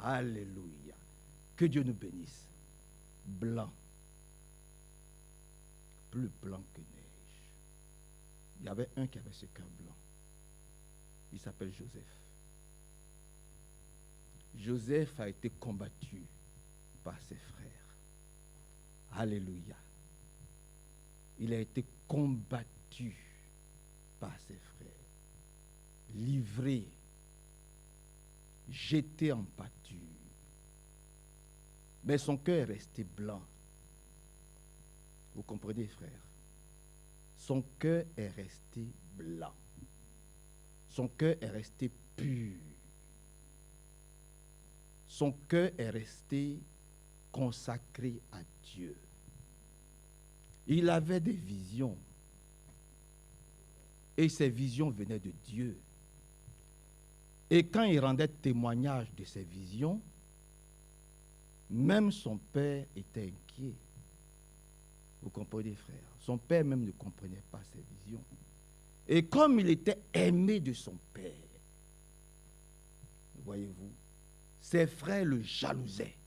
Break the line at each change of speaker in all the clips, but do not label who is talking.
Alléluia. Que Dieu nous bénisse. Blanc. Plus blanc que neige. Il y avait un qui avait ce cœur blanc. Il s'appelle Joseph. Joseph a été combattu par ses frères. Alléluia. Il a été combattu par ses frères. Livré. Jeté en pâture. Mais son cœur est resté blanc. Vous comprenez, frère? Son cœur est resté blanc. Son cœur est resté pur. Son cœur est resté consacré à Dieu. Il avait des visions. Et ces visions venaient de Dieu. Et quand il rendait témoignage de ces visions, même son père était inquiet. Vous comprenez, frère? Son père même ne comprenait pas ses visions. Et comme il était aimé de son père, voyez-vous, ses frères le jalousaient.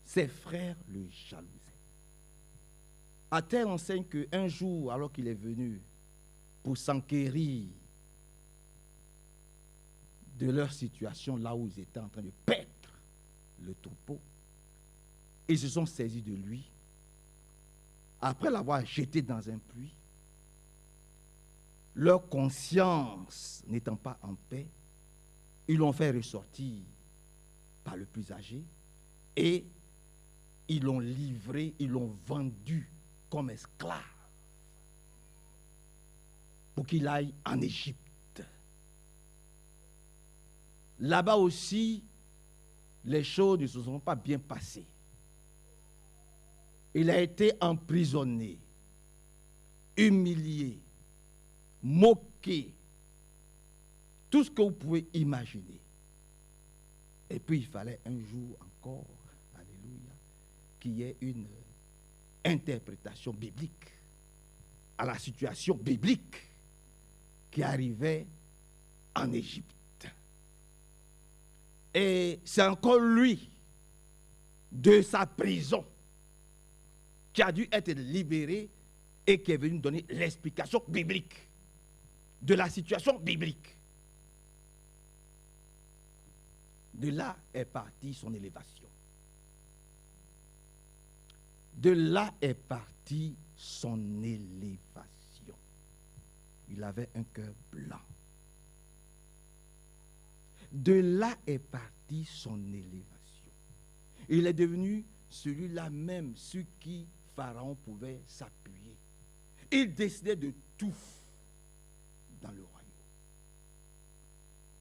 Ses frères le jalousaient. À telle enseigne qu'un jour, alors qu'il est venu pour s'enquérir de leur situation, là où ils étaient en train de paître le troupeau, ils se sont saisis de lui. Après l'avoir jeté dans un puits, leur conscience n'étant pas en paix, ils l'ont fait ressortir par le plus âgé et ils l'ont livré, ils l'ont vendu comme esclave pour qu'il aille en Égypte. Là-bas aussi, les choses ne se sont pas bien passées. Il a été emprisonné, humilié, moqué, tout ce que vous pouvez imaginer. Et puis il fallait un jour encore, alléluia, qu'il y ait une interprétation biblique à la situation biblique qui arrivait en Égypte. Et c'est encore lui, de sa prison, qui a dû être libéré et qui est venu donner l'explication biblique de la situation biblique. De là est partie son élévation. De là est partie son élévation. Il avait un cœur blanc. De là est partie son élévation. Il est devenu celui-là même sur qui Pharaon pouvait s'appuyer. Il décidait de tout dans le royaume.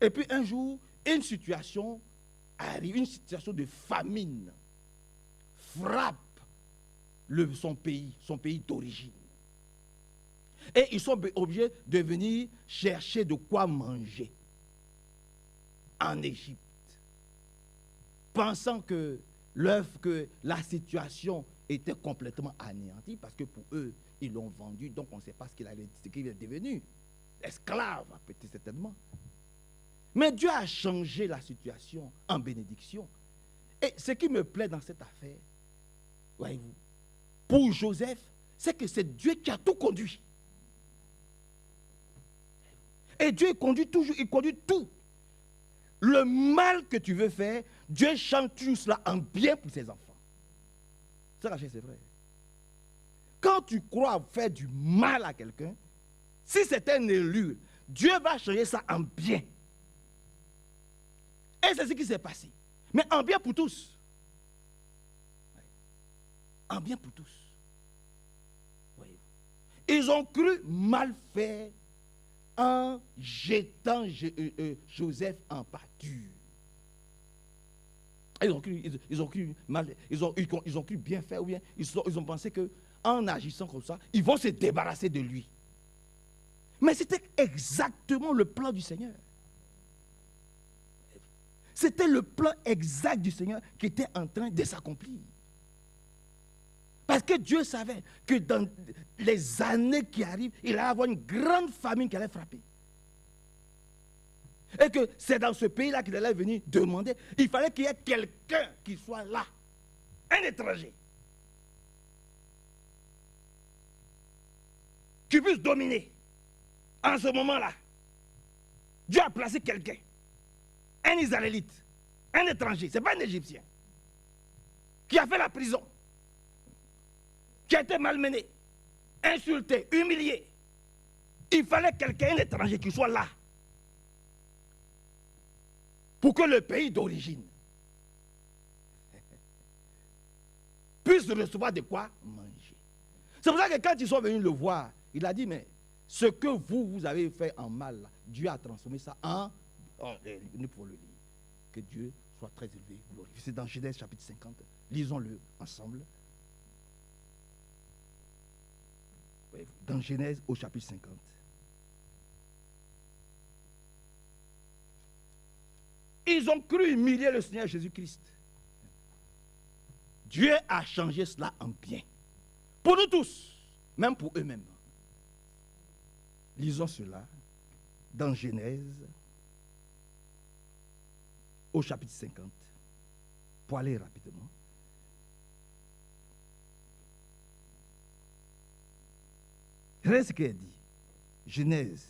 Et puis un jour, une situation arrive, une situation de famine frappe son pays d'origine. Et ils sont obligés de venir chercher de quoi manger en Égypte, pensant que la situation était complètement anéantie, parce que pour eux, ils l'ont vendu, donc on ne sait pas ce qu'il est devenu. Esclave, peut-être certainement. Mais Dieu a changé la situation en bénédiction. Et ce qui me plaît dans cette affaire, voyez-vous, pour Joseph, c'est que c'est Dieu qui a tout conduit. Et Dieu il conduit toujours, il conduit tout. Le mal que tu veux faire, Dieu change tout cela en bien pour ses enfants. Ça, c'est vrai. Quand tu crois faire du mal à quelqu'un, si c'est un élu, Dieu va changer ça en bien. Et c'est ce qui s'est passé. Mais en bien pour tous. En bien pour tous. Voyez-vous. Ils ont cru mal faire en jetant Joseph en pâture. Ils ont cru bien faire, ou bien ils ont pensé qu'en agissant comme ça, ils vont se débarrasser de lui. Mais c'était exactement le plan du Seigneur. C'était le plan exact du Seigneur qui était en train de s'accomplir. Parce que Dieu savait que dans les années qui arrivent, il allait avoir une grande famine qui allait frapper. Et que c'est dans ce pays-là qu'il allait venir demander. Il fallait qu'il y ait quelqu'un qui soit là. Un étranger. Qui puisse dominer. En ce moment-là. Dieu a placé quelqu'un. Un Israélite. Un étranger. Ce n'est pas un Égyptien. Qui a fait la prison. Qui a été malmené. Insulté. Humilié. Il fallait quelqu'un, un étranger qui soit là. Pour que le pays d'origine puisse recevoir de quoi manger. C'est pour ça que quand ils sont venus le voir, il a dit, mais ce que vous avez fait en mal, Dieu a transformé ça en... nous pouvons le lire. Que Dieu soit très élevé, glorifié. C'est dans Genèse chapitre 50. Lisons-le ensemble. Dans Genèse au chapitre 50. Ils ont cru humilier le Seigneur Jésus-Christ. Dieu a changé cela en bien. Pour nous tous, même pour eux-mêmes. Lisons cela dans Genèse au chapitre 50. Pour aller rapidement. Regardez ce qu'il dit. Genèse.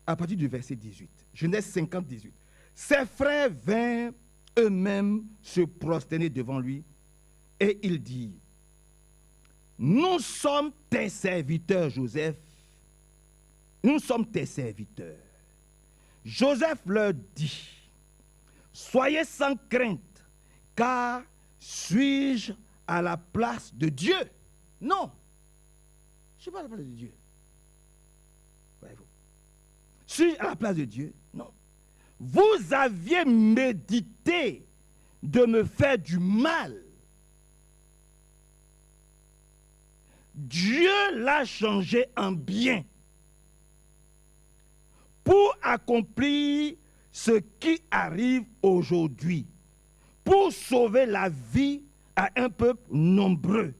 À partir du verset 18. Genèse 50, 18. Ses frères vinrent eux-mêmes se prosterner devant lui et il dit, nous sommes tes serviteurs, Joseph. Nous sommes tes serviteurs. Joseph leur dit, soyez sans crainte, car suis-je à la place de Dieu? Non, je ne suis pas à la place de Dieu. Voyez-vous. Suis-je à la place de Dieu? Non. Vous aviez médité de me faire du mal. Dieu l'a changé en bien pour accomplir ce qui arrive aujourd'hui, pour sauver la vie à un peuple nombreux.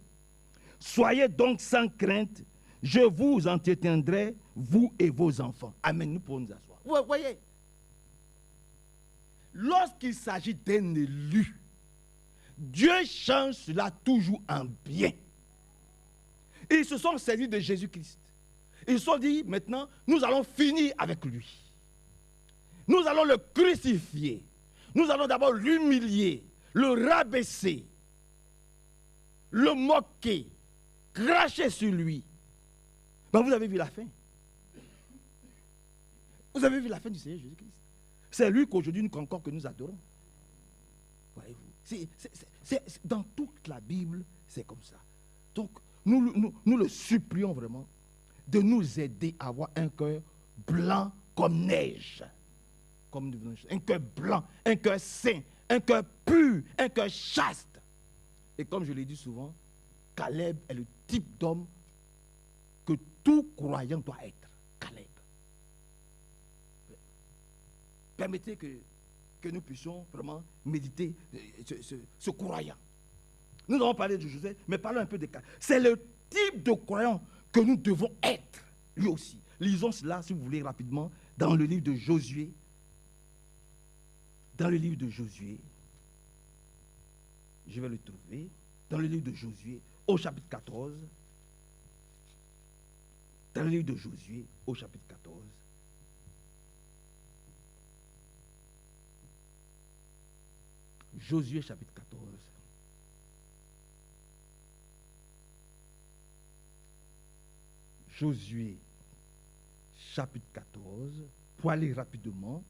Soyez donc sans crainte, je vous entretiendrai, vous et vos enfants. Amen, nous pouvons nous asseoir. Vous voyez, lorsqu'il s'agit d'un élu, Dieu change cela toujours en bien. Ils se sont servis de Jésus-Christ. Ils se sont dit, maintenant, nous allons finir avec lui. Nous allons le crucifier. Nous allons d'abord l'humilier, le rabaisser, le moquer, cracher sur lui. Ben, vous avez vu la fin. Vous avez vu la fin du Seigneur Jésus-Christ. C'est lui qu'aujourd'hui, encore que nous adorons. Voyez-vous, dans toute la Bible, c'est comme ça. Donc, nous le supplions vraiment de nous aider à avoir un cœur blanc comme neige. Comme un cœur blanc, un cœur saint, un cœur pur, un cœur chaste. Et comme je l'ai dit souvent, Caleb est le type d'homme que tout croyant doit être. Caleb. Permettez que nous puissions vraiment méditer ce croyant. Nous avons parlé de Joseph, mais parlons un peu de Caleb. C'est le type de croyant que nous devons être, lui aussi. Lisons cela, si vous voulez, rapidement, dans le livre de Josué. Dans le livre de Josué, je vais le trouver, dans le livre de Josué, au chapitre 14. Dans le livre de Josué, au chapitre 14. Josué, chapitre 14. Josué, chapitre 14. Pour aller rapidement,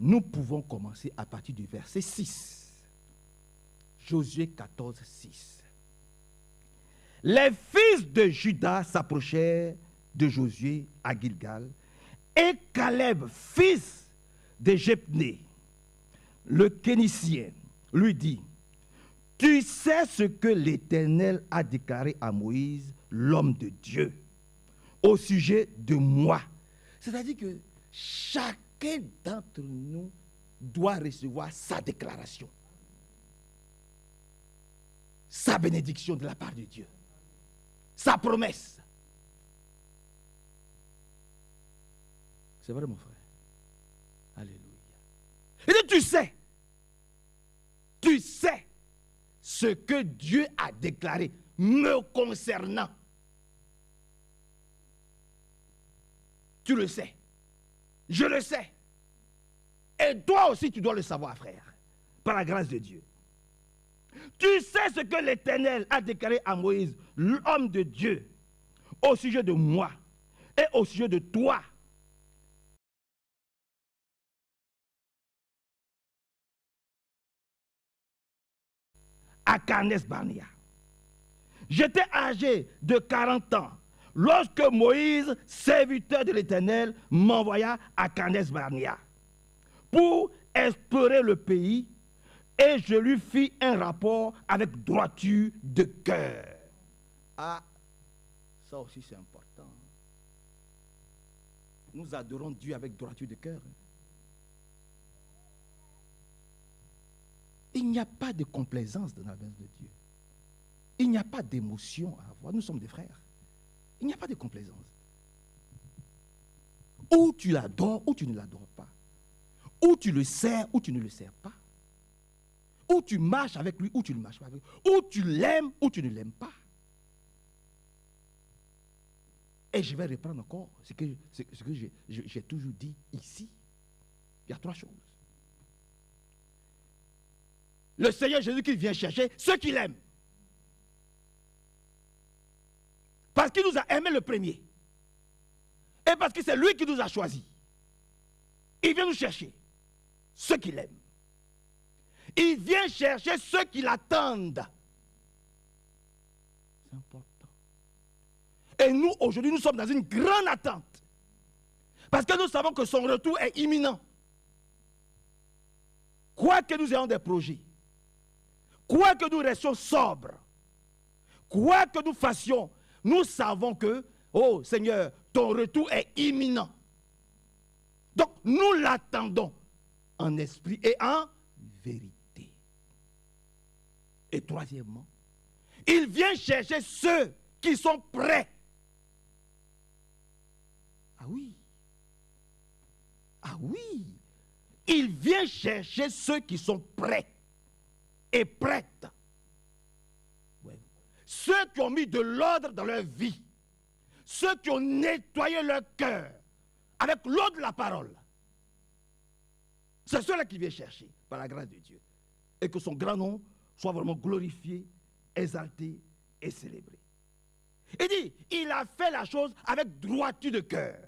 nous pouvons commencer à partir du verset 6. Josué 14, 6. Les fils de Juda s'approchèrent de Josué à Gilgal, et Caleb, fils de Jephné, le Kénitien, lui dit, tu sais ce que l'Éternel a déclaré à Moïse, l'homme de Dieu, au sujet de moi. C'est-à-dire que chacun d'entre nous doit recevoir sa déclaration, sa bénédiction de la part de Dieu. sa promesse. C'est vrai, mon frère. Alléluia. Et donc, tu sais ce que Dieu a déclaré me concernant. Tu le sais. Je le sais. Et toi aussi, tu dois le savoir, frère, par la grâce de Dieu. Tu sais ce que l'Éternel a déclaré à Moïse, l'homme de Dieu, au sujet de moi et au sujet de toi. À Kadesh Barnéa. J'étais âgé de 40 ans lorsque Moïse, serviteur de l'Éternel, m'envoya à Kadesh Barnéa pour explorer le pays, et je lui fis un rapport avec droiture de cœur. Ah, ça aussi c'est important. Nous adorons Dieu avec droiture de cœur. Il n'y a pas de complaisance dans la maison de Dieu. Il n'y a pas d'émotion à avoir. Nous sommes des frères. Il n'y a pas de complaisance. Ou tu l'adores, ou tu ne l'adores pas. Ou tu le sers, ou tu ne le sers pas. Ou tu marches avec lui, ou tu ne marches pas avec lui. Ou tu l'aimes, ou tu ne l'aimes pas. Et je vais reprendre encore ce que j'ai toujours dit ici. Il y a 3 choses. Le Seigneur Jésus-Christ vient chercher ceux qu'il aime. Parce qu'il nous a aimés le premier. Et parce que c'est lui qui nous a choisis. Il vient nous chercher ceux qu'il aime. Il vient chercher ceux qui l'attendent. C'est important. Et nous, aujourd'hui, nous sommes dans une grande attente. Parce que nous savons que son retour est imminent. Quoi que nous ayons des projets, quoi que nous restions sobres, quoi que nous fassions, nous savons que, oh Seigneur, ton retour est imminent. Donc, nous l'attendons en esprit et en vérité. Et troisièmement, il vient chercher ceux qui sont prêts. Ah oui. Ah oui. Il vient chercher ceux qui sont prêts et prêtes. Ouais. Ceux qui ont mis de l'ordre dans leur vie. Ceux qui ont nettoyé leur cœur avec l'eau de la parole. C'est ceux-là qu'il vient chercher par la grâce de Dieu. Et que son grand nom soit vraiment glorifié, exalté et célébré. Il dit, il a fait la chose avec droiture de cœur.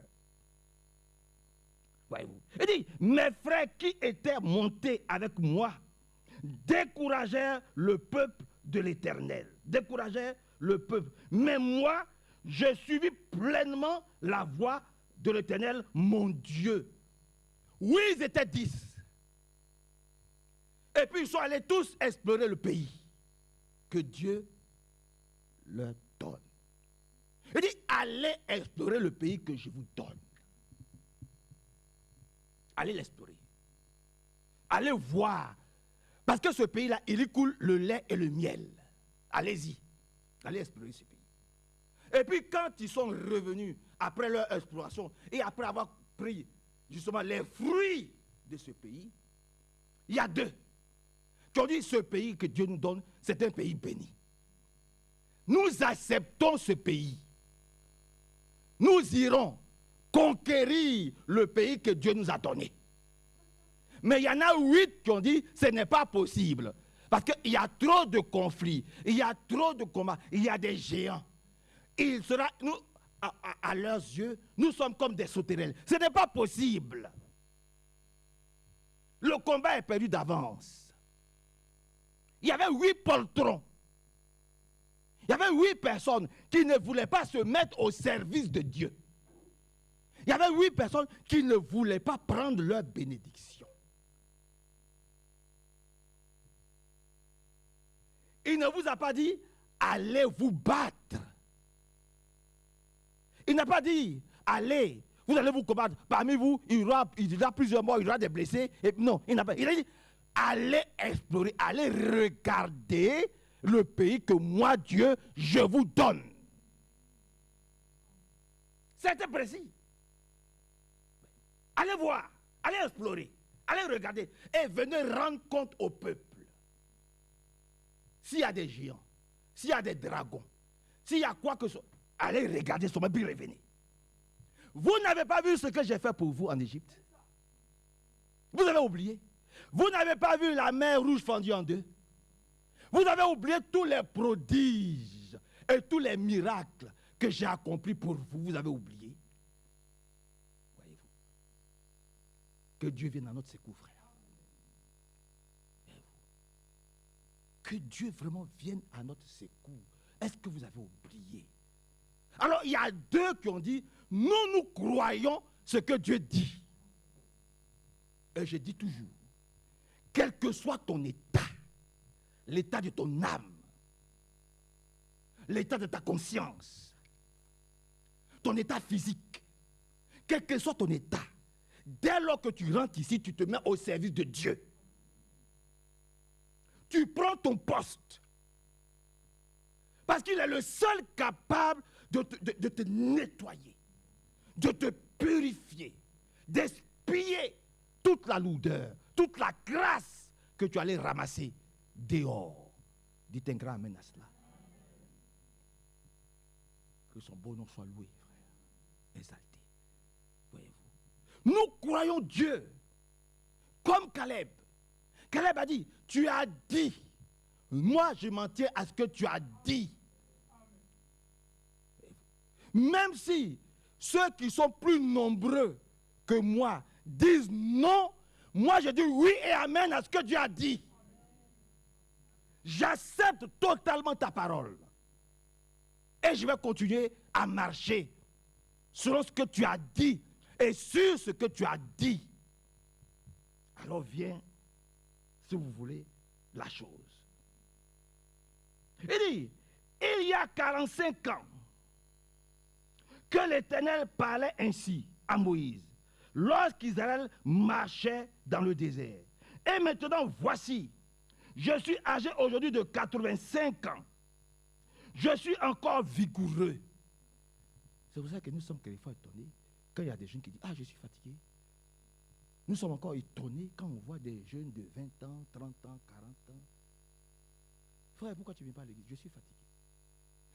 Voyez-vous. Il dit, mes frères qui étaient montés avec moi découragèrent le peuple de l'Éternel. Découragèrent le peuple. Mais moi, je suivis pleinement la voie de l'Éternel, mon Dieu. Oui, ils étaient 10. Et puis ils sont allés tous explorer le pays que Dieu leur donne. Il dit, allez explorer le pays que je vous donne. Allez l'explorer. Allez voir. Parce que ce pays-là, il y coule le lait et le miel. Allez-y. Allez explorer ce pays. Et puis quand ils sont revenus après leur exploration et après avoir pris justement les fruits de ce pays, il y a 2 qui ont dit, ce pays que Dieu nous donne, c'est un pays béni. Nous acceptons ce pays. Nous irons conquérir le pays que Dieu nous a donné. Mais il y en a 8 qui ont dit, ce n'est pas possible. Parce qu'il y a trop de conflits, il y a trop de combats, il y a des géants. Il sera, nous, à leurs yeux, nous sommes comme des sauterelles. Ce n'est pas possible. Le combat est perdu d'avance. Il y avait 8 poltrons. Il y avait 8 personnes qui ne voulaient pas se mettre au service de Dieu. Il y avait 8 personnes qui ne voulaient pas prendre leur bénédiction. Il ne vous a pas dit, allez vous battre. Il n'a pas dit, allez, vous allez vous combattre. Parmi vous, il y aura plusieurs morts, il y aura des blessés. Et non, il n'a pas. Il a dit, allez explorer, allez regarder le pays que moi, Dieu, je vous donne. C'était précis. Allez voir, allez explorer, allez regarder et venez rendre compte au peuple. S'il y a des géants, s'il y a des dragons, s'il y a quoi que ce soit, allez regarder sur ma Bible et revenez. Vous n'avez pas vu ce que j'ai fait pour vous en Égypte? Vous avez oublié? Vous n'avez pas vu la mer rouge fendue en deux? Vous avez oublié tous les prodiges et tous les miracles que j'ai accomplis pour vous? Vous avez oublié? Voyez-vous? Que Dieu vienne à notre secours, frère. Que Dieu vraiment vienne à notre secours. Est-ce que vous avez oublié? Alors, il y a deux qui ont dit, nous croyons ce que Dieu dit. Et je dis toujours, quel que soit ton état, l'état de ton âme, l'état de ta conscience, ton état physique, quel que soit ton état, dès lors que tu rentres ici, tu te mets au service de Dieu. Tu prends ton poste. Parce qu'il est le seul capable de te nettoyer, de te purifier, d'expier toute la lourdeur, toute la grâce que tu allais ramasser dehors. Dites un grand amen à cela. Que son beau nom soit loué, frère, exalté. Voyez-vous. Nous croyons Dieu comme Caleb. Caleb a dit, tu as dit, moi je m'en tiens à ce que tu as dit. Même si ceux qui sont plus nombreux que moi disent non, moi je dis oui et amen à ce que Dieu a dit. J'accepte totalement ta parole. Et je vais continuer à marcher selon ce que tu as dit et sur ce que tu as dit. Alors viens, si vous voulez, la chose. Il dit, il y a 45 ans que l'Éternel parlait ainsi à Moïse, lorsqu'Israël marchait dans le désert. Et maintenant, voici, je suis âgé aujourd'hui de 85 ans. Je suis encore vigoureux. C'est pour ça que nous sommes quelquefois étonnés quand il y a des jeunes qui disent, ah, je suis fatigué. Nous sommes encore étonnés quand on voit des jeunes de 20 ans, 30 ans, 40 ans. Frère, pourquoi tu ne viens pas à l'église? Je suis fatigué.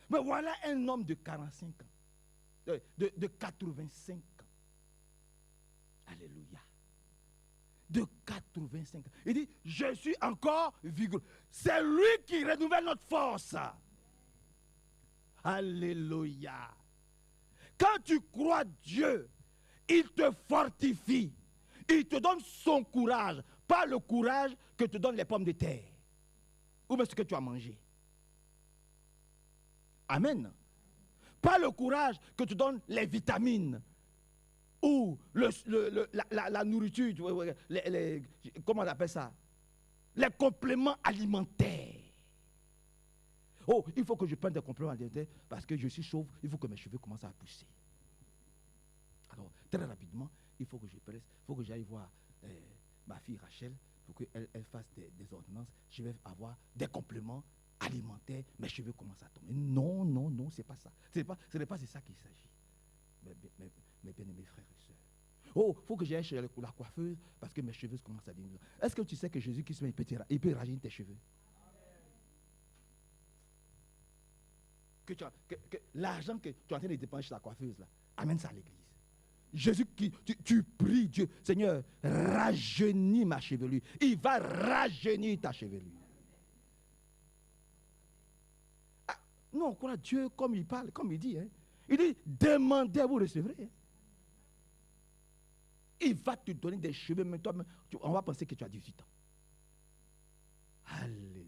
Mais voilà un homme de 45 ans, de 85 ans. Alléluia. De 85 ans. Il dit, je suis encore vigoureux. C'est lui qui renouvelle notre force. Alléluia. Quand tu crois Dieu, il te fortifie. Il te donne son courage, pas le courage que te donnent les pommes de terre. Ou bien ce que tu as mangé. Amen. Pas le courage que te donnent les vitamines. Ou la nourriture, comment on appelle ça? Les compléments alimentaires. Oh, il faut que je prenne des compléments alimentaires parce que je suis chauve, il faut que mes cheveux commencent à pousser. Alors, très rapidement, il faut que je presse, il faut que j'aille voir ma fille Rachel pour qu'elle fasse des ordonnances. Je vais avoir des compléments alimentaires, mes cheveux commencent à tomber. Non, non, non, c'est pas ça. Ce n'est pas de ça qu'il s'agit. Mes bien-aimés frères et sœurs. Oh, il faut que j'aille chez la coiffeuse parce que mes cheveux commencent à diminuer. Est-ce que tu sais que Jésus-Christ, il peut rajeunir tes cheveux? Que l'argent que tu es en train de dépenser chez la coiffeuse, là, amène ça à l'église. Jésus, tu pries Dieu, Seigneur, rajeunis ma chevelure. Il va rajeunir ta chevelure. Ah, non, on croit Dieu comme il parle, comme il dit. Hein. Il dit, demandez, vous recevrez. Hein. Il va te donner des cheveux, mais toi, on va penser que tu as 18 ans. Alléluia.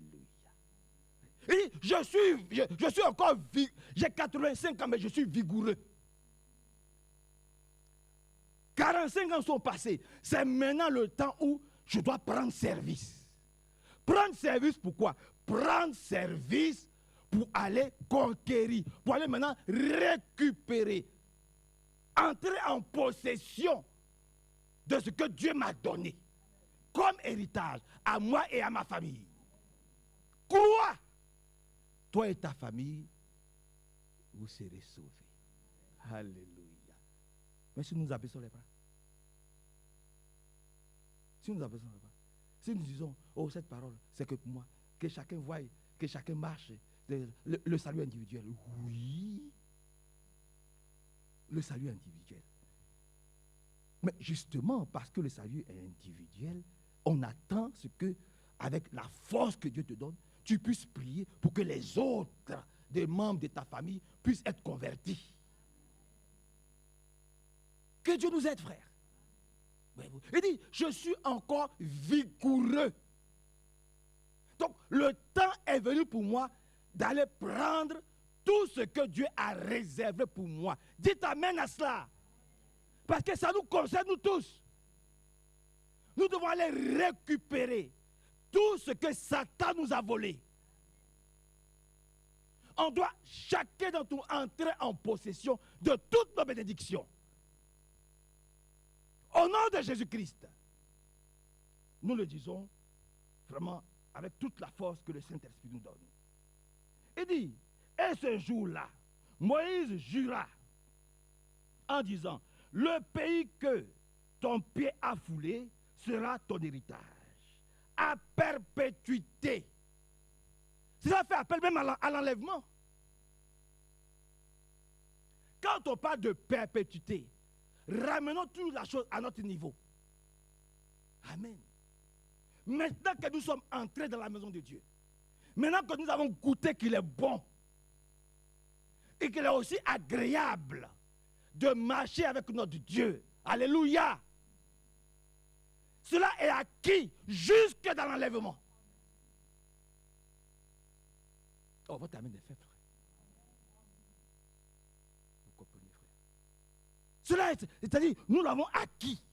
Et je suis encore vigoureux. J'ai 85 ans, mais je suis vigoureux. 45 ans sont passés. C'est maintenant le temps où je dois prendre service. Prendre service pourquoi? Prendre service pour aller conquérir, pour aller maintenant récupérer, entrer en possession de ce que Dieu m'a donné comme héritage à moi et à ma famille. Crois! Toi et ta famille, vous serez sauvés. Alléluia. Mais si nous abaissons les bras, si nous abaissons les bras, si nous disons, oh, cette parole, c'est que pour moi, que chacun voie, que chacun marche, le salut individuel, oui, le salut individuel. Mais justement, parce que le salut est individuel, on attend ce que, avec la force que Dieu te donne, tu puisses prier pour que les autres des membres de ta famille puissent être convertis. Que Dieu nous aide, frère. Il dit, je suis encore vigoureux. Donc, le temps est venu pour moi d'aller prendre tout ce que Dieu a réservé pour moi. Dites amen à cela. Parce que ça nous concerne nous tous. Nous devons aller récupérer tout ce que Satan nous a volé. On doit chacun d'entre nous entrer en possession de toutes nos bénédictions. Au nom de Jésus-Christ, nous le disons vraiment avec toute la force que le Saint-Esprit nous donne. Il dit, et ce jour-là, Moïse jura en disant, le pays que ton pied a foulé sera ton héritage, à perpétuité. Cela fait appel même à l'enlèvement. Quand on parle de perpétuité, ramenons toute la chose à notre niveau. Amen. Maintenant que nous sommes entrés dans la maison de Dieu, maintenant que nous avons goûté qu'il est bon et qu'il est aussi agréable de marcher avec notre Dieu, alléluia, cela est acquis jusque dans l'enlèvement. Oh, votre amen est fait, frère. Vous comprenez, frère? Cela, c'est-à-dire, nous l'avons acquis.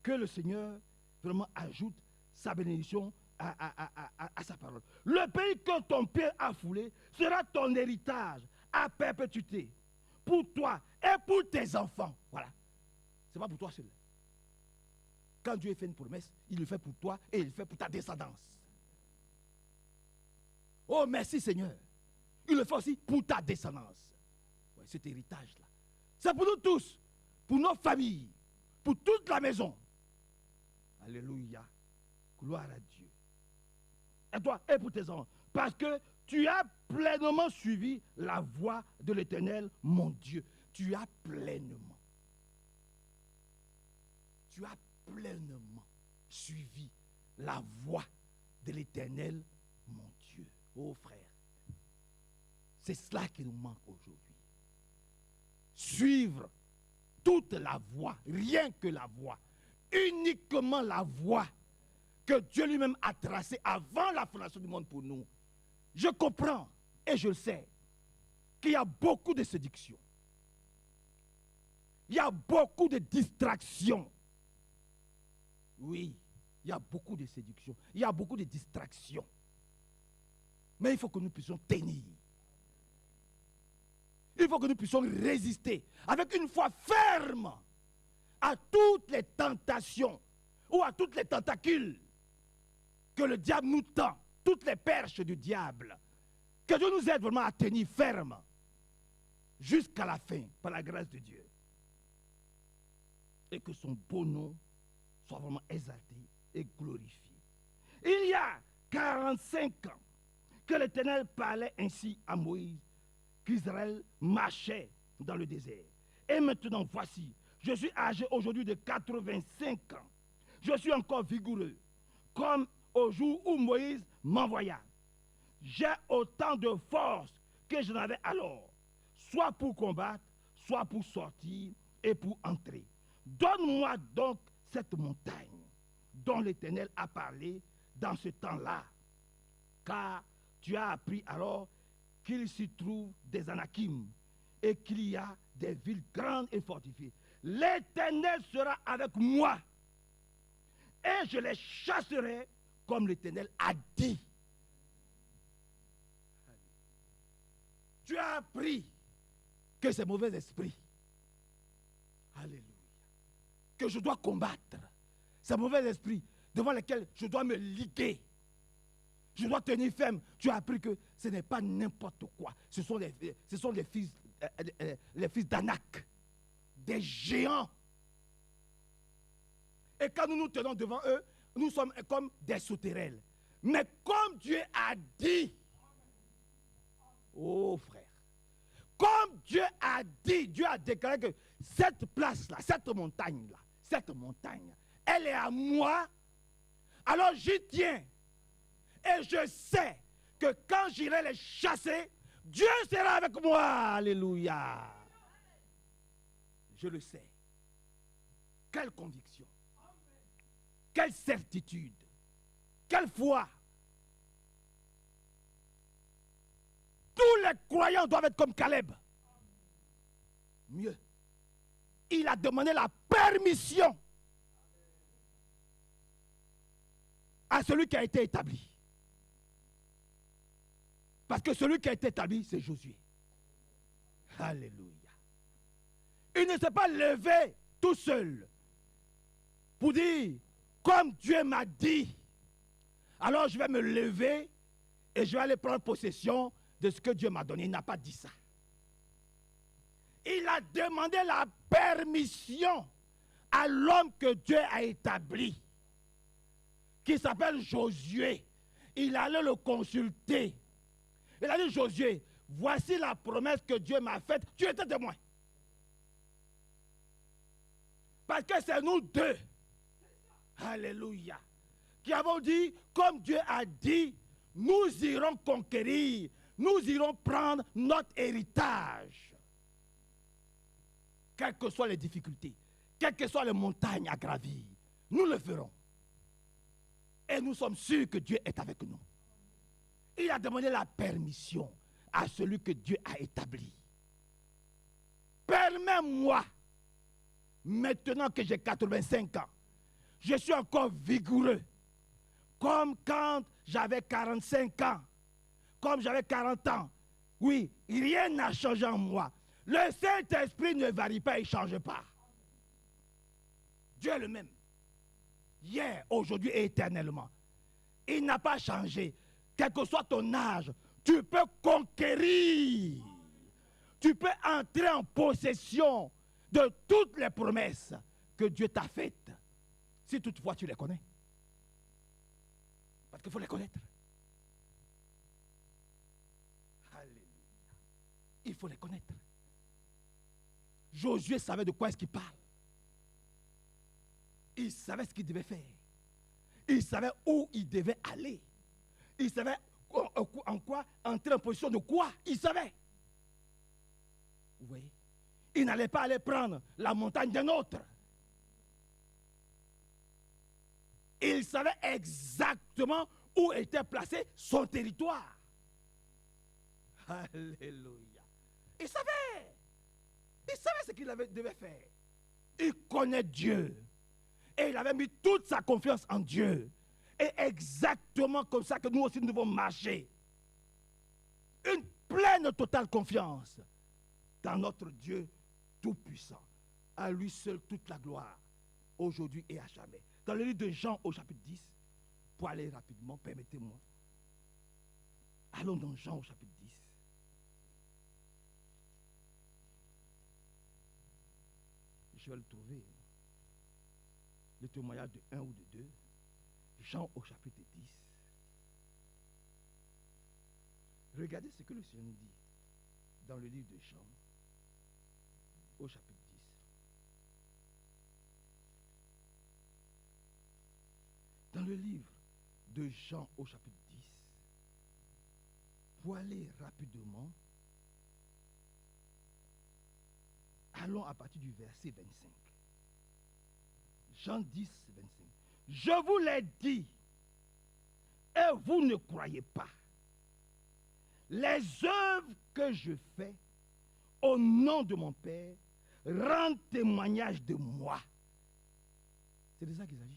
Que le Seigneur vraiment ajoute sa bénédiction à sa parole. Le pays que ton pied a foulé sera ton héritage à perpétuité pour toi et pour tes enfants. Voilà. Ce n'est pas pour toi seul. Quand Dieu fait une promesse, il le fait pour toi et il le fait pour ta descendance. Oh, merci Seigneur. Il le fait aussi pour ta descendance. Ouais, cet héritage-là. C'est pour nous tous, pour nos familles, pour toute la maison. Alléluia. Gloire à Dieu. Et toi, et pour tes enfants. Parce que tu as pleinement suivi la voie de l'Éternel, mon Dieu. Tu as pleinement suivi la voie de l'Éternel, mon Dieu. Oh frère, c'est cela qui nous manque aujourd'hui. Suivre toute la voie, rien que la voie, uniquement la voie que Dieu lui-même a tracée avant la fondation du monde pour nous. Je comprends et je le sais qu'il y a beaucoup de séductions. Il y a beaucoup de distractions. Oui, il y a beaucoup de séductions. Il y a beaucoup de distractions. Mais il faut que nous puissions tenir. Il faut que nous puissions résister avec une foi ferme à toutes les tentations ou à toutes les tentacules que le diable nous tend, toutes les perches du diable. Que Dieu nous aide vraiment à tenir ferme jusqu'à la fin, par la grâce de Dieu. Et que son beau nom soit vraiment exalté et glorifié. Il y a 45 ans que l'Éternel parlait ainsi à Moïse, qu'Israël marchait dans le désert. Et maintenant, voici, je suis âgé aujourd'hui de 85 ans. Je suis encore vigoureux, comme au jour où Moïse m'envoya. J'ai autant de force que je n'avais alors, soit pour combattre, soit pour sortir et pour entrer. Donne-moi donc cette montagne dont l'Éternel a parlé dans ce temps-là, car tu as appris alors qu'il s'y trouve des Anakim et qu'il y a des villes grandes et fortifiées. L'Éternel sera avec moi et je les chasserai comme l'Éternel a dit. Tu as appris que ces mauvais esprits, alléluia, que je dois combattre, ces mauvais esprits devant lesquels je dois me liguer. Je dois tenir ferme. Tu as appris que ce n'est pas n'importe quoi. Ce sont les fils d'Anak. des géants. Et quand nous nous tenons devant eux, nous sommes comme des sauterelles. Mais comme Dieu a dit, oh frère, comme Dieu a dit, Dieu a déclaré que cette place-là, cette montagne-là, elle est à moi, alors j'y tiens. Et je sais que quand j'irai les chasser, Dieu sera avec moi. Alléluia. Je le sais. Quelle conviction. Quelle certitude. Quelle foi. Tous les croyants doivent être comme Caleb. Mieux. Il a demandé la permission à celui qui a été établi. Parce que celui qui a été établi, c'est Josué. Alléluia. Il ne s'est pas levé tout seul pour dire, comme Dieu m'a dit, alors je vais me lever et je vais aller prendre possession de ce que Dieu m'a donné. Il n'a pas dit ça. Il a demandé la permission à l'homme que Dieu a établi, qui s'appelle Josué. Il allait le consulter. Il a dit, Josué, voici la promesse que Dieu m'a faite. Tu étais témoin. Parce que c'est nous deux, alléluia, qui avons dit, comme Dieu a dit, nous irons conquérir, nous irons prendre notre héritage. Quelles que soient les difficultés, quelles que soient les montagnes à gravir, nous le ferons. Et nous sommes sûrs que Dieu est avec nous. Il a demandé la permission à celui que Dieu a établi. Permets-moi, maintenant que j'ai 85 ans, je suis encore vigoureux, comme quand j'avais 45 ans, comme j'avais 40 ans. Oui, rien n'a changé en moi. Le Saint-Esprit ne varie pas, il ne change pas. Dieu est le même. Hier, aujourd'hui et éternellement. Il n'a pas changé. Quel que soit ton âge, tu peux conquérir. Tu peux entrer en possession de toutes les promesses que Dieu t'a faites. Si toutefois tu les connais. Parce qu'il faut les connaître. Alléluia. Il faut les connaître. Josué savait de quoi est-ce qu'il parle. Il savait ce qu'il devait faire. Il savait où il devait aller. Il savait en quoi, entrer en position de quoi. Il savait. Vous voyez? Il n'allait pas aller prendre la montagne d'un autre. Il savait exactement où était placé son territoire. Alléluia. Il savait. Il savait ce qu'il devait faire. Il connaît Dieu. Et il avait mis toute sa confiance en Dieu. Et exactement comme ça que nous aussi nous devons marcher. Une pleine totale confiance dans notre Dieu tout-puissant. À lui seul toute la gloire, aujourd'hui et à jamais. Dans le livre de Jean au chapitre 10, pour aller rapidement, permettez-moi. Allons dans Jean au chapitre 10. Je vais le trouver. Le témoignage de 1 ou de 2. Jean au chapitre 10. Regardez ce que le Seigneur nous dit dans le livre de Jean au chapitre 10. Dans le livre de Jean au chapitre 10, pour aller rapidement, allons à partir du verset 25. Jean 10, 25. Je vous l'ai dit, et vous ne croyez pas. Les œuvres que je fais au nom de mon Père rendent témoignage de moi. C'est de ça qu'il s'agit.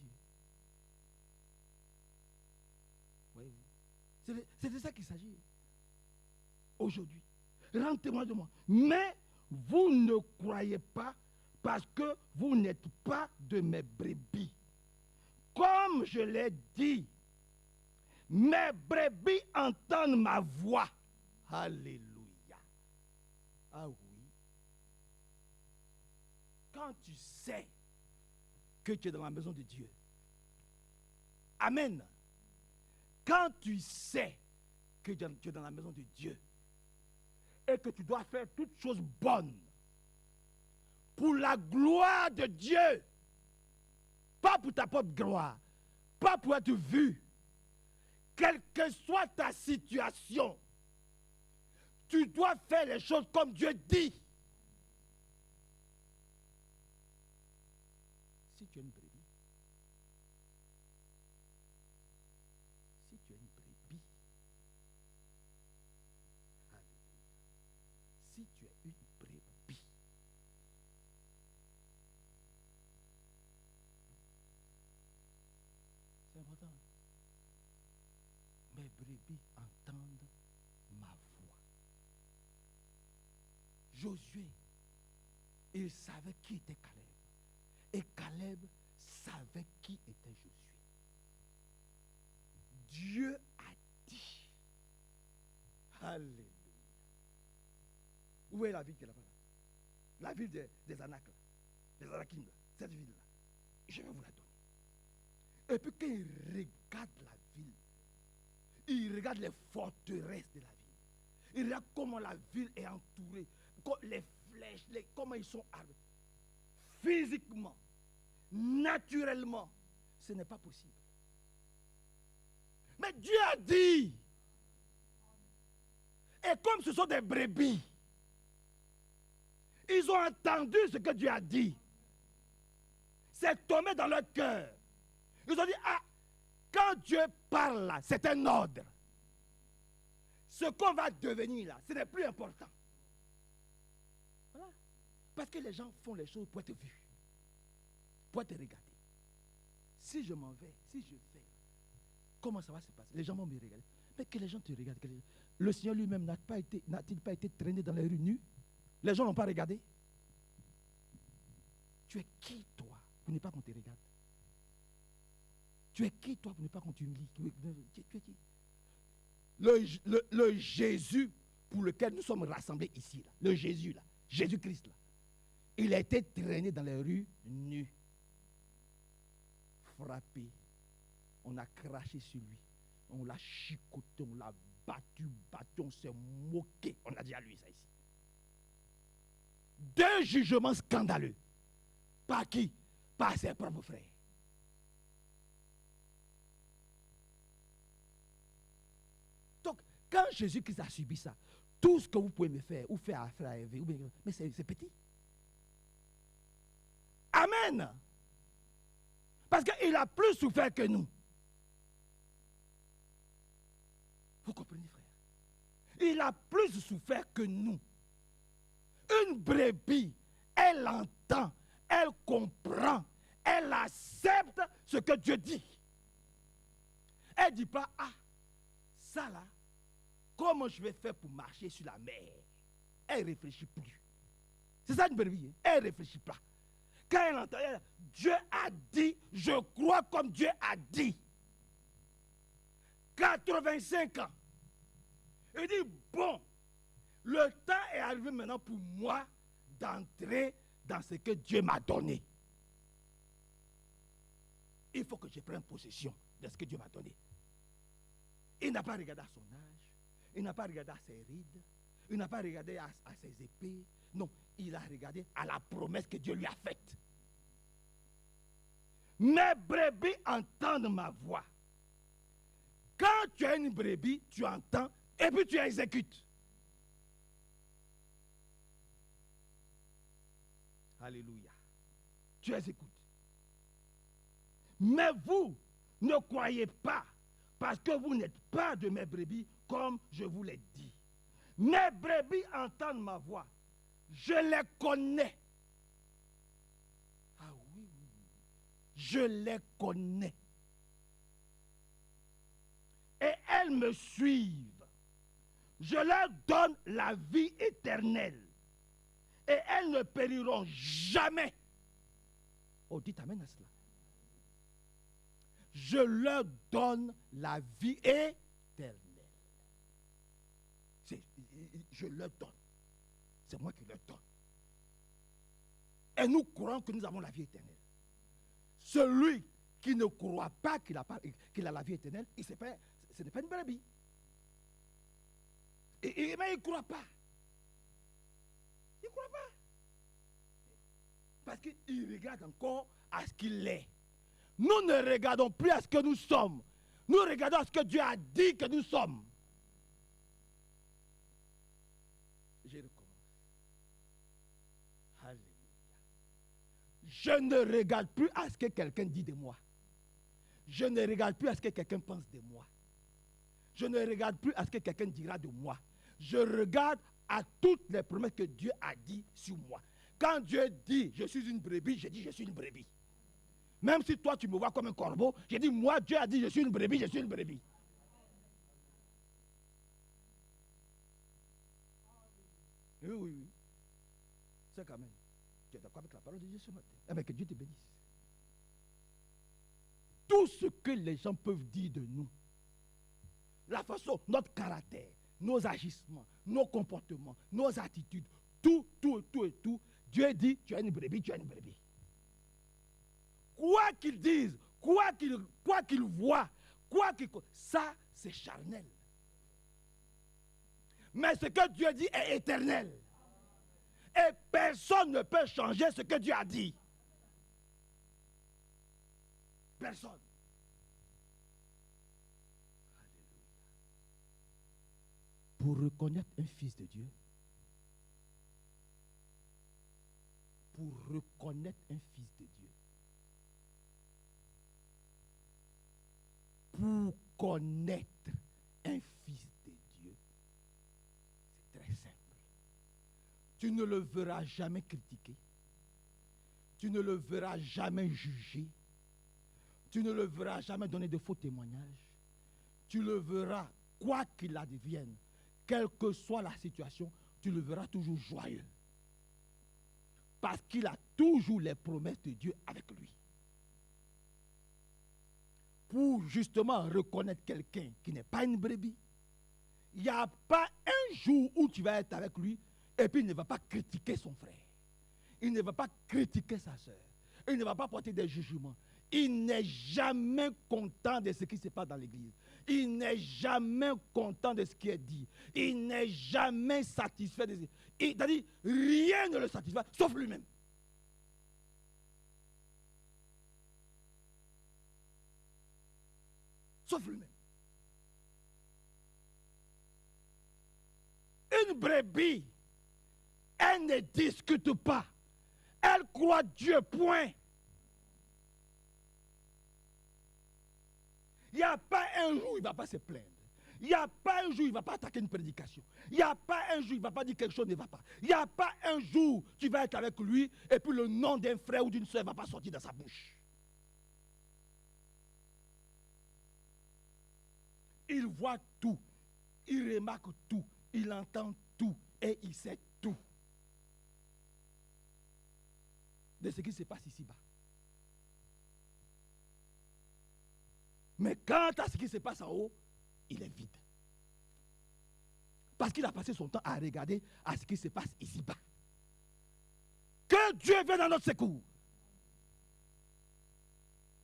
Voyez-vous? C'est de ça qu'il s'agit. Aujourd'hui. Rendent témoignage de moi. Mais vous ne croyez pas parce que vous n'êtes pas de mes brebis. Comme je l'ai dit, mes brebis entendent ma voix. Alléluia. Ah oui. quand tu sais que tu es dans la maison de Dieu, amen, quand tu sais que tu es dans la maison de Dieu et que tu dois faire toutes choses bonnes pour la gloire de Dieu, pas pour ta propre gloire, pas pour être vu, quelle que soit ta situation, tu dois faire les choses comme Dieu dit. Si tu es une brebis, si tu es une brebis, alléluia, si tu es une brebis, c'est important. Mes brebis entendent ma voix. Josué, il savait qui était Caleb. Et Caleb savait qui était Josué. Dieu a dit. Alléluia. Où est la ville qui est là-bas? La ville des Anak, là, des Anakim, là, cette ville-là. Je vais vous la donner. Et puis quand il regarde la ville, il regarde les forteresses de la ville. Il regarde comment la ville est entourée, les flèches, comment ils sont armés. Physiquement, naturellement, ce n'est pas possible. Mais Dieu a dit. Et comme ce sont des brebis, ils ont entendu ce que Dieu a dit. C'est tombé dans leur cœur. Ils ont dit, ah, quand Dieu parle là, c'est un ordre. Ce qu'on va devenir là, ce n'est plus important. Voilà. Parce que les gens font les choses pour être vus, pour être regardés. Si je m'en vais, si je fais, comment ça va se passer? Les gens vont me regarder. Mais que les gens te regardent. Le Seigneur lui-même n'a-t-il pas été traîné dans les rues nues? Les gens n'ont pas regardé. Tu es qui, toi, pour ne pas qu'on te regarde? Tu es qui, toi, pour ne pas qu'on t'humilie? Tu es qui? Le Jésus pour lequel nous sommes rassemblés ici, là, le Jésus, là, Jésus-Christ, là, il a été traîné dans les rues nues, frappé, on a craché sur lui, on l'a chicoté, on l'a battu, on s'est moqué, on a dit à lui ça ici. 2 jugements scandaleux. Par qui? Par ses propres frères. Donc, quand Jésus-Christ a subi ça, tout ce que vous pouvez me faire, ou faire à frère Hervé, mais c'est petit. Amen. Parce qu'il a plus souffert que nous. Vous comprenez, frère? Il a plus souffert que nous. Une brebis, elle entend, elle comprend, elle accepte ce que Dieu dit. Elle ne dit pas, ah, ça là, comment je vais faire pour marcher sur la mer? Elle ne réfléchit plus. C'est ça une brebis, hein? Elle ne réfléchit pas. Quand elle entend, Dieu a dit, je crois comme Dieu a dit. 85 ans. Il dit, bon, le temps est arrivé maintenant pour moi d'entrer dans ce que Dieu m'a donné. Il faut que je prenne possession de ce que Dieu m'a donné. Il n'a pas regardé à son âge, il n'a pas regardé à ses rides, il n'a pas regardé à ses épées. Non, il a regardé à la promesse que Dieu lui a faite. Mes brebis entendent ma voix. Quand tu as une brebis, tu entends et puis tu exécutes. Alléluia. Tu exécutes. Mais vous ne croyez pas, parce que vous n'êtes pas de mes brebis, comme je vous l'ai dit. Mes brebis entendent ma voix. Je les connais. Ah oui, oui, oui. Je les connais. Et elles me suivent. Je leur donne la vie éternelle. Et elles ne périront jamais. Oh, dites amen à cela. Je leur donne la vie éternelle. Je leur donne. C'est moi qui leur donne. Et nous croyons que nous avons la vie éternelle. Celui qui ne croit pas qu'il a la vie éternelle, ce n'est pas une brebis. Mais il ne croit pas. Il ne croit pas. Parce qu'il regarde encore à ce qu'il est. Nous ne regardons plus à ce que nous sommes. Nous regardons à ce que Dieu a dit que nous sommes. Je recommence. Alléluia. Je ne regarde plus à ce que quelqu'un dit de moi. Je ne regarde plus à ce que quelqu'un pense de moi. Je ne regarde plus à ce que quelqu'un dira de moi. Je regarde à toutes les promesses que Dieu a dit sur moi. Quand Dieu dit je suis une brebis, je dis je suis une brebis. Même si toi tu me vois comme un corbeau, je dis moi Dieu a dit je suis une brebis, je suis une brebis. Oui, oui, oui. C'est quand même. Tu es d'accord avec la parole de Dieu ce matin? Eh bien, que Dieu te bénisse. Tout ce que les gens peuvent dire de nous, la façon, notre caractère, nos agissements, nos comportements, nos attitudes, tout, Dieu dit, tu es une brebis, tu es une brebis. Quoi qu'ils disent, quoi qu'ils voient, ça c'est charnel. Mais ce que Dieu dit est éternel. Et personne ne peut changer ce que Dieu a dit. Personne. Alléluia. Pour reconnaître un fils de Dieu, pour reconnaître un fils de Dieu, pour connaître un fils de Dieu, c'est très simple. Tu ne le verras jamais critiquer. Tu ne le verras jamais juger. Tu ne le verras jamais donner de faux témoignages. Tu le verras, quoi qu'il advienne, quelle que soit la situation, tu le verras toujours joyeux. Parce qu'il a toujours les promesses de Dieu avec lui. Pour justement reconnaître quelqu'un qui n'est pas une brebis, il n'y a pas un jour où tu vas être avec lui et puis il ne va pas critiquer son frère. Il ne va pas critiquer sa soeur. Il ne va pas porter des jugements. Il n'est jamais content de ce qui se passe dans l'église. Il n'est jamais content de ce qui est dit. Il n'est jamais satisfait de ce. C'est-à-dire, rien ne le satisfait, sauf lui-même. Sauf lui-même. Une brebis, elle ne discute pas. Elle croit Dieu, point. Il n'y a pas un jour où il ne va pas se plaindre. Il n'y a pas un jour où il ne va pas attaquer une prédication. Il n'y a pas un jour où il ne va pas dire quelque chose ne va pas. Il n'y a pas un jour où tu vas être avec lui et puis le nom d'un frère ou d'une soeur ne va pas sortir dans sa bouche. Il voit tout. Il remarque tout. Il entend tout. Et il sait tout. De ce qui se passe ici-bas. Mais quant à ce qui se passe en haut, il est vide. Parce qu'il a passé son temps à regarder à ce qui se passe ici-bas. Que Dieu vienne à notre secours.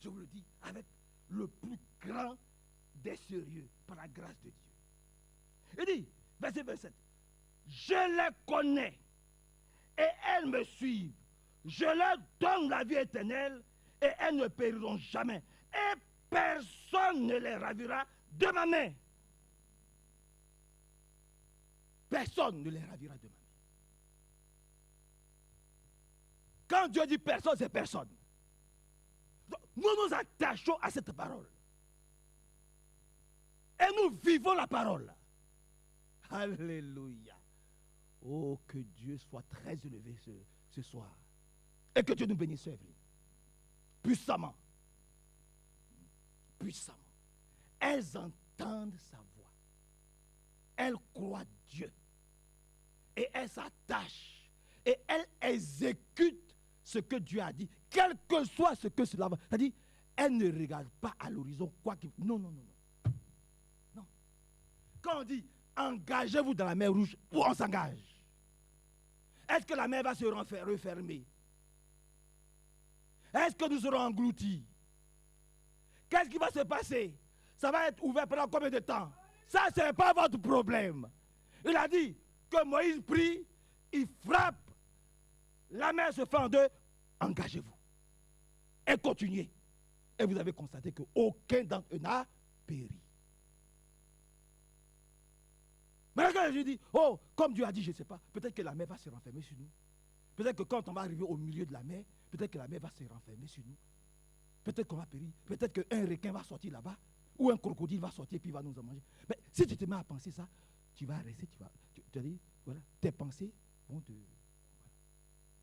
Je vous le dis avec le plus grand des sérieux, par la grâce de Dieu. Il dit, verset 27, je les connais et elles me suivent. Je leur donne la vie éternelle et elles ne périront jamais. Et personne ne les ravira de ma main. Personne ne les ravira de ma main. Quand Dieu dit personne, c'est personne. Donc, nous nous attachons à cette parole. Et nous vivons la parole. Alléluia. Oh, que Dieu soit très élevé ce soir. Et que Dieu nous bénisse, Evelyne. Puissamment. Puissamment. Elles entendent sa voix. Elles croient Dieu. Et elles s'attachent. Et elles exécutent ce que Dieu a dit. Quel que soit ce que cela va. C'est-à-dire, elles ne regardent pas à l'horizon. Non, non, non, non. Non. Quand on dit, engagez-vous dans la mer rouge, où on s'engage? Est-ce que la mer va se refermer? Est-ce que nous serons engloutis? Qu'est-ce qui va se passer? Ça va être ouvert pendant combien de temps? Ça, ce n'est pas votre problème. Il a dit que Moïse prie, il frappe, la mer se fait en deux, engagez-vous. Et continuez. Et vous avez constaté qu'aucun d'entre eux n'a péri. Mais quand je dis, oh, comme Dieu a dit, je ne sais pas, peut-être que la mer va se renfermer sur nous. Peut-être que quand on va arriver au milieu de la mer, peut-être que la mer va se renfermer sur nous. Peut-être qu'on va périr. Peut-être qu'un requin va sortir là-bas. Ou un crocodile va sortir et puis il va nous en manger. Mais si tu te mets à penser ça, tu vas rester, tu dis, voilà, tes pensées vont te... Voilà,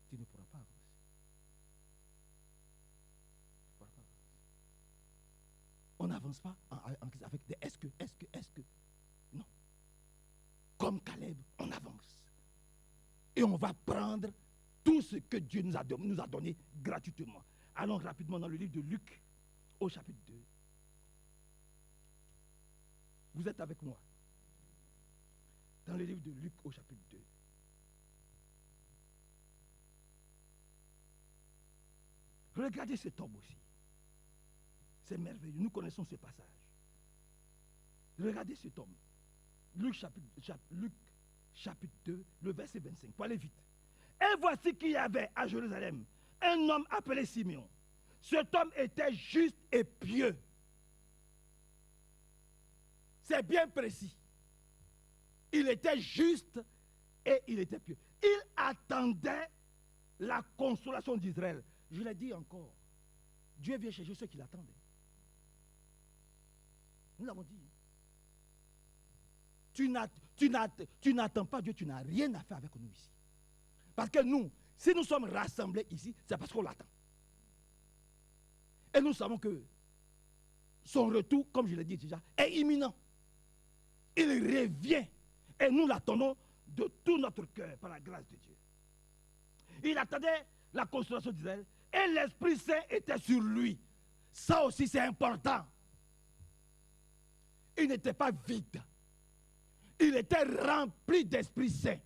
tu ne pourras pas avancer. Tu ne pourras pas avancer. On n'avance pas avec des est-ce que. Non. Comme Caleb, on avance. Et on va prendre tout ce que Dieu nous a donné gratuitement. Allons rapidement dans le livre de Luc, au chapitre 2. Vous êtes avec moi? Dans le livre de Luc, au chapitre 2. Regardez cet homme aussi. C'est merveilleux. Nous connaissons ce passage. Regardez cet homme. Luc chapitre 2, le verset 25. Pour aller vite. Et voici qu'il y avait à Jérusalem un homme appelé Simeon. Cet homme était juste et pieux. C'est bien précis. Il était juste et il était pieux. Il attendait la consolation d'Israël. Je l'ai dit encore. Dieu vient chercher ceux qui l'attendaient. Nous l'avons dit. Tu n'attends pas Dieu, tu n'as rien à faire avec nous ici. Parce que nous, si nous sommes rassemblés ici, c'est parce qu'on l'attend. Et nous savons que son retour, comme je l'ai dit déjà, est imminent. Il revient. Et nous l'attendons de tout notre cœur par la grâce de Dieu. Il attendait la consolation d'Israël et l'Esprit Saint était sur lui. Ça aussi c'est important. Il n'était pas vide. Il était rempli d'Esprit Saint.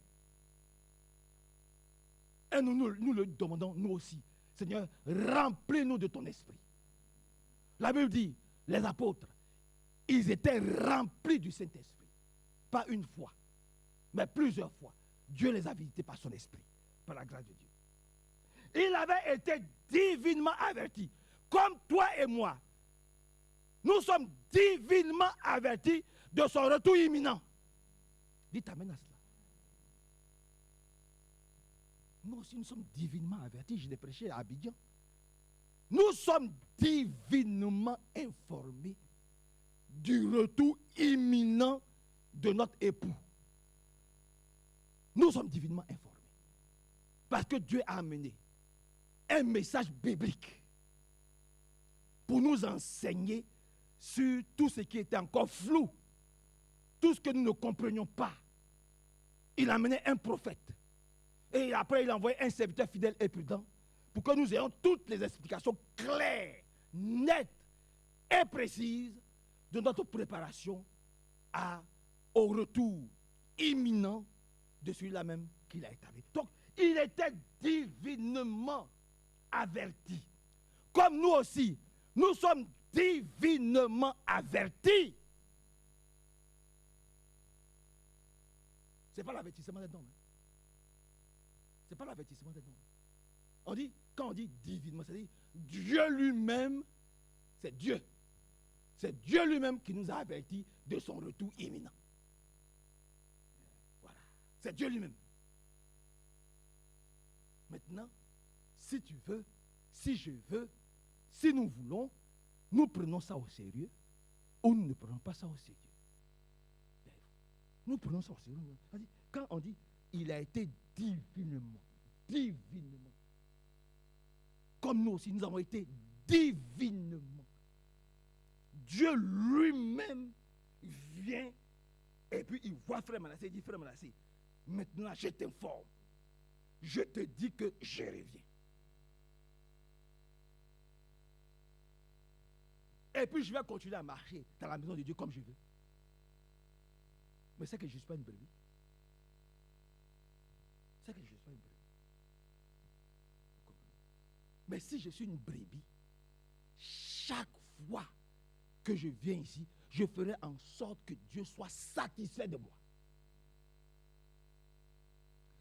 Et nous le demandons, nous aussi. Seigneur, remplis-nous de ton esprit. La Bible dit, les apôtres, ils étaient remplis du Saint-Esprit. Pas une fois, mais plusieurs fois. Dieu les a visités par son esprit, par la grâce de Dieu. Il avait été divinement averti, comme toi et moi. Nous sommes divinement avertis de son retour imminent. Dites amen à cela. Nous aussi, nous sommes divinement avertis. Je l'ai prêché à Abidjan. Nous sommes divinement informés du retour imminent de notre époux. Nous sommes divinement informés. Parce que Dieu a amené un message biblique pour nous enseigner sur tout ce qui était encore flou, tout ce que nous ne comprenions pas. Il a amené un prophète. Et après, il a envoyé un serviteur fidèle et prudent pour que nous ayons toutes les explications claires, nettes et précises de notre préparation au retour imminent de celui-là même qu'il a établi. Donc, il était divinement averti. Comme nous aussi, nous sommes divinement avertis. Ce n'est pas l'avertissement des dons. Ce n'est pas l'avertissement des dons. On dit, quand on dit divinement, c'est-à-dire Dieu lui-même, c'est Dieu. C'est Dieu lui-même qui nous a avertis de son retour imminent. Voilà. C'est Dieu lui-même. Maintenant, si tu veux, si je veux, si nous voulons, nous prenons ça au sérieux ou nous ne prenons pas ça au sérieux. Nous prenons ça au sérieux. Quand on dit, il a été divinement, comme nous aussi, nous avons été divinement. Dieu lui-même vient et puis il voit Frère Manassé, il dit, Frère Manassé, maintenant je t'informe. Je te dis que je reviens. Et puis je vais continuer à marcher dans la maison de Dieu comme je veux. Mais c'est que je ne suis pas une brebis. C'est que je ne suis pas une brebis. Mais si je suis une brebis, chaque fois que je viens ici, je ferai en sorte que Dieu soit satisfait de moi.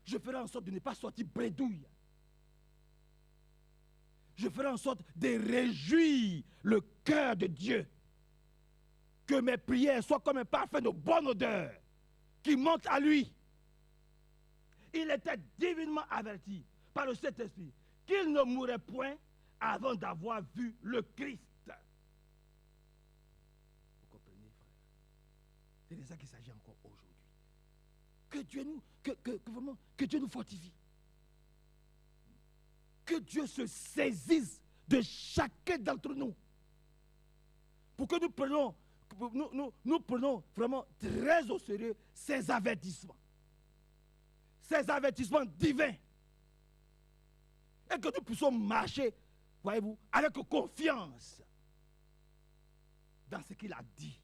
Je ferai en sorte de ne pas sortir bredouille. Je ferai en sorte de réjouir le cœur de Dieu. Que mes prières soient comme un parfum de bonne odeur qui monte à lui. Il était divinement averti par le Saint-Esprit qu'il ne mourrait point avant d'avoir vu le Christ. Vous comprenez, frère? C'est de ça qu'il s'agit encore aujourd'hui. Que Dieu nous, vraiment, que Dieu nous fortifie. Que Dieu se saisisse de chacun d'entre nous. Pour que nous prenons vraiment très au sérieux ces avertissements. Ces avertissements divins. Et que nous puissions marcher, voyez-vous, avec confiance dans ce qu'il a dit.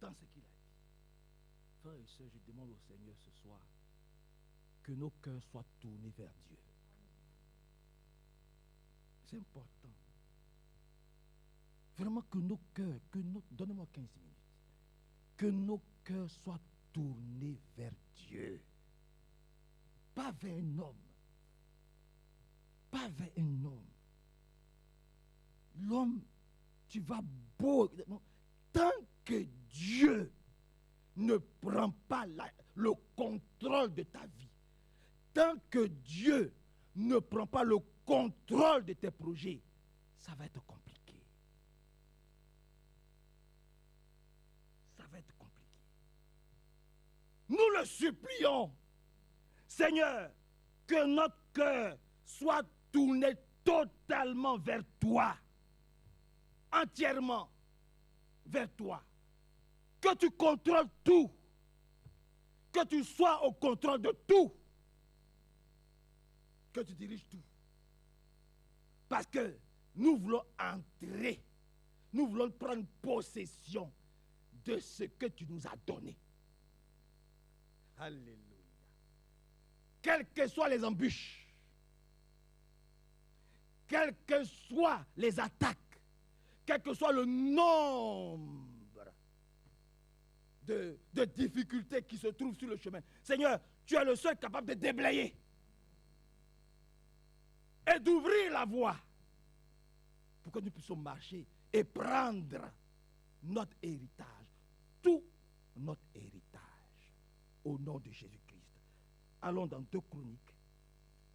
Dans ce qu'il a dit. Frères et sœurs, je demande au Seigneur ce soir que nos cœurs soient tournés vers Dieu. C'est important. Vraiment que nos cœurs, donnez-moi 15 minutes, que nos cœurs soient tournés vers Dieu. Pas vers un homme. Pas vers un homme. L'homme, tu vas beau. Non, tant que Dieu ne prend pas le contrôle de ta vie, tant que Dieu ne prend pas le contrôle de tes projets, ça va être compliqué. Ça va être compliqué. Nous le supplions, Seigneur, que notre cœur soit tourné totalement vers toi, entièrement vers toi. Que tu contrôles tout, que tu sois au contrôle de tout, que tu diriges tout. Parce que nous voulons entrer, nous voulons prendre possession de ce que tu nous as donné. Alléluia. Quelles que soient les embûches, quelles que soient les attaques, quel que soit le nombre de difficultés qui se trouvent sur le chemin, Seigneur, tu es le seul capable de déblayer et d'ouvrir la voie pour que nous puissions marcher et prendre notre héritage, tout notre héritage, au nom de Jésus-Christ. Allons dans 2 Chroniques,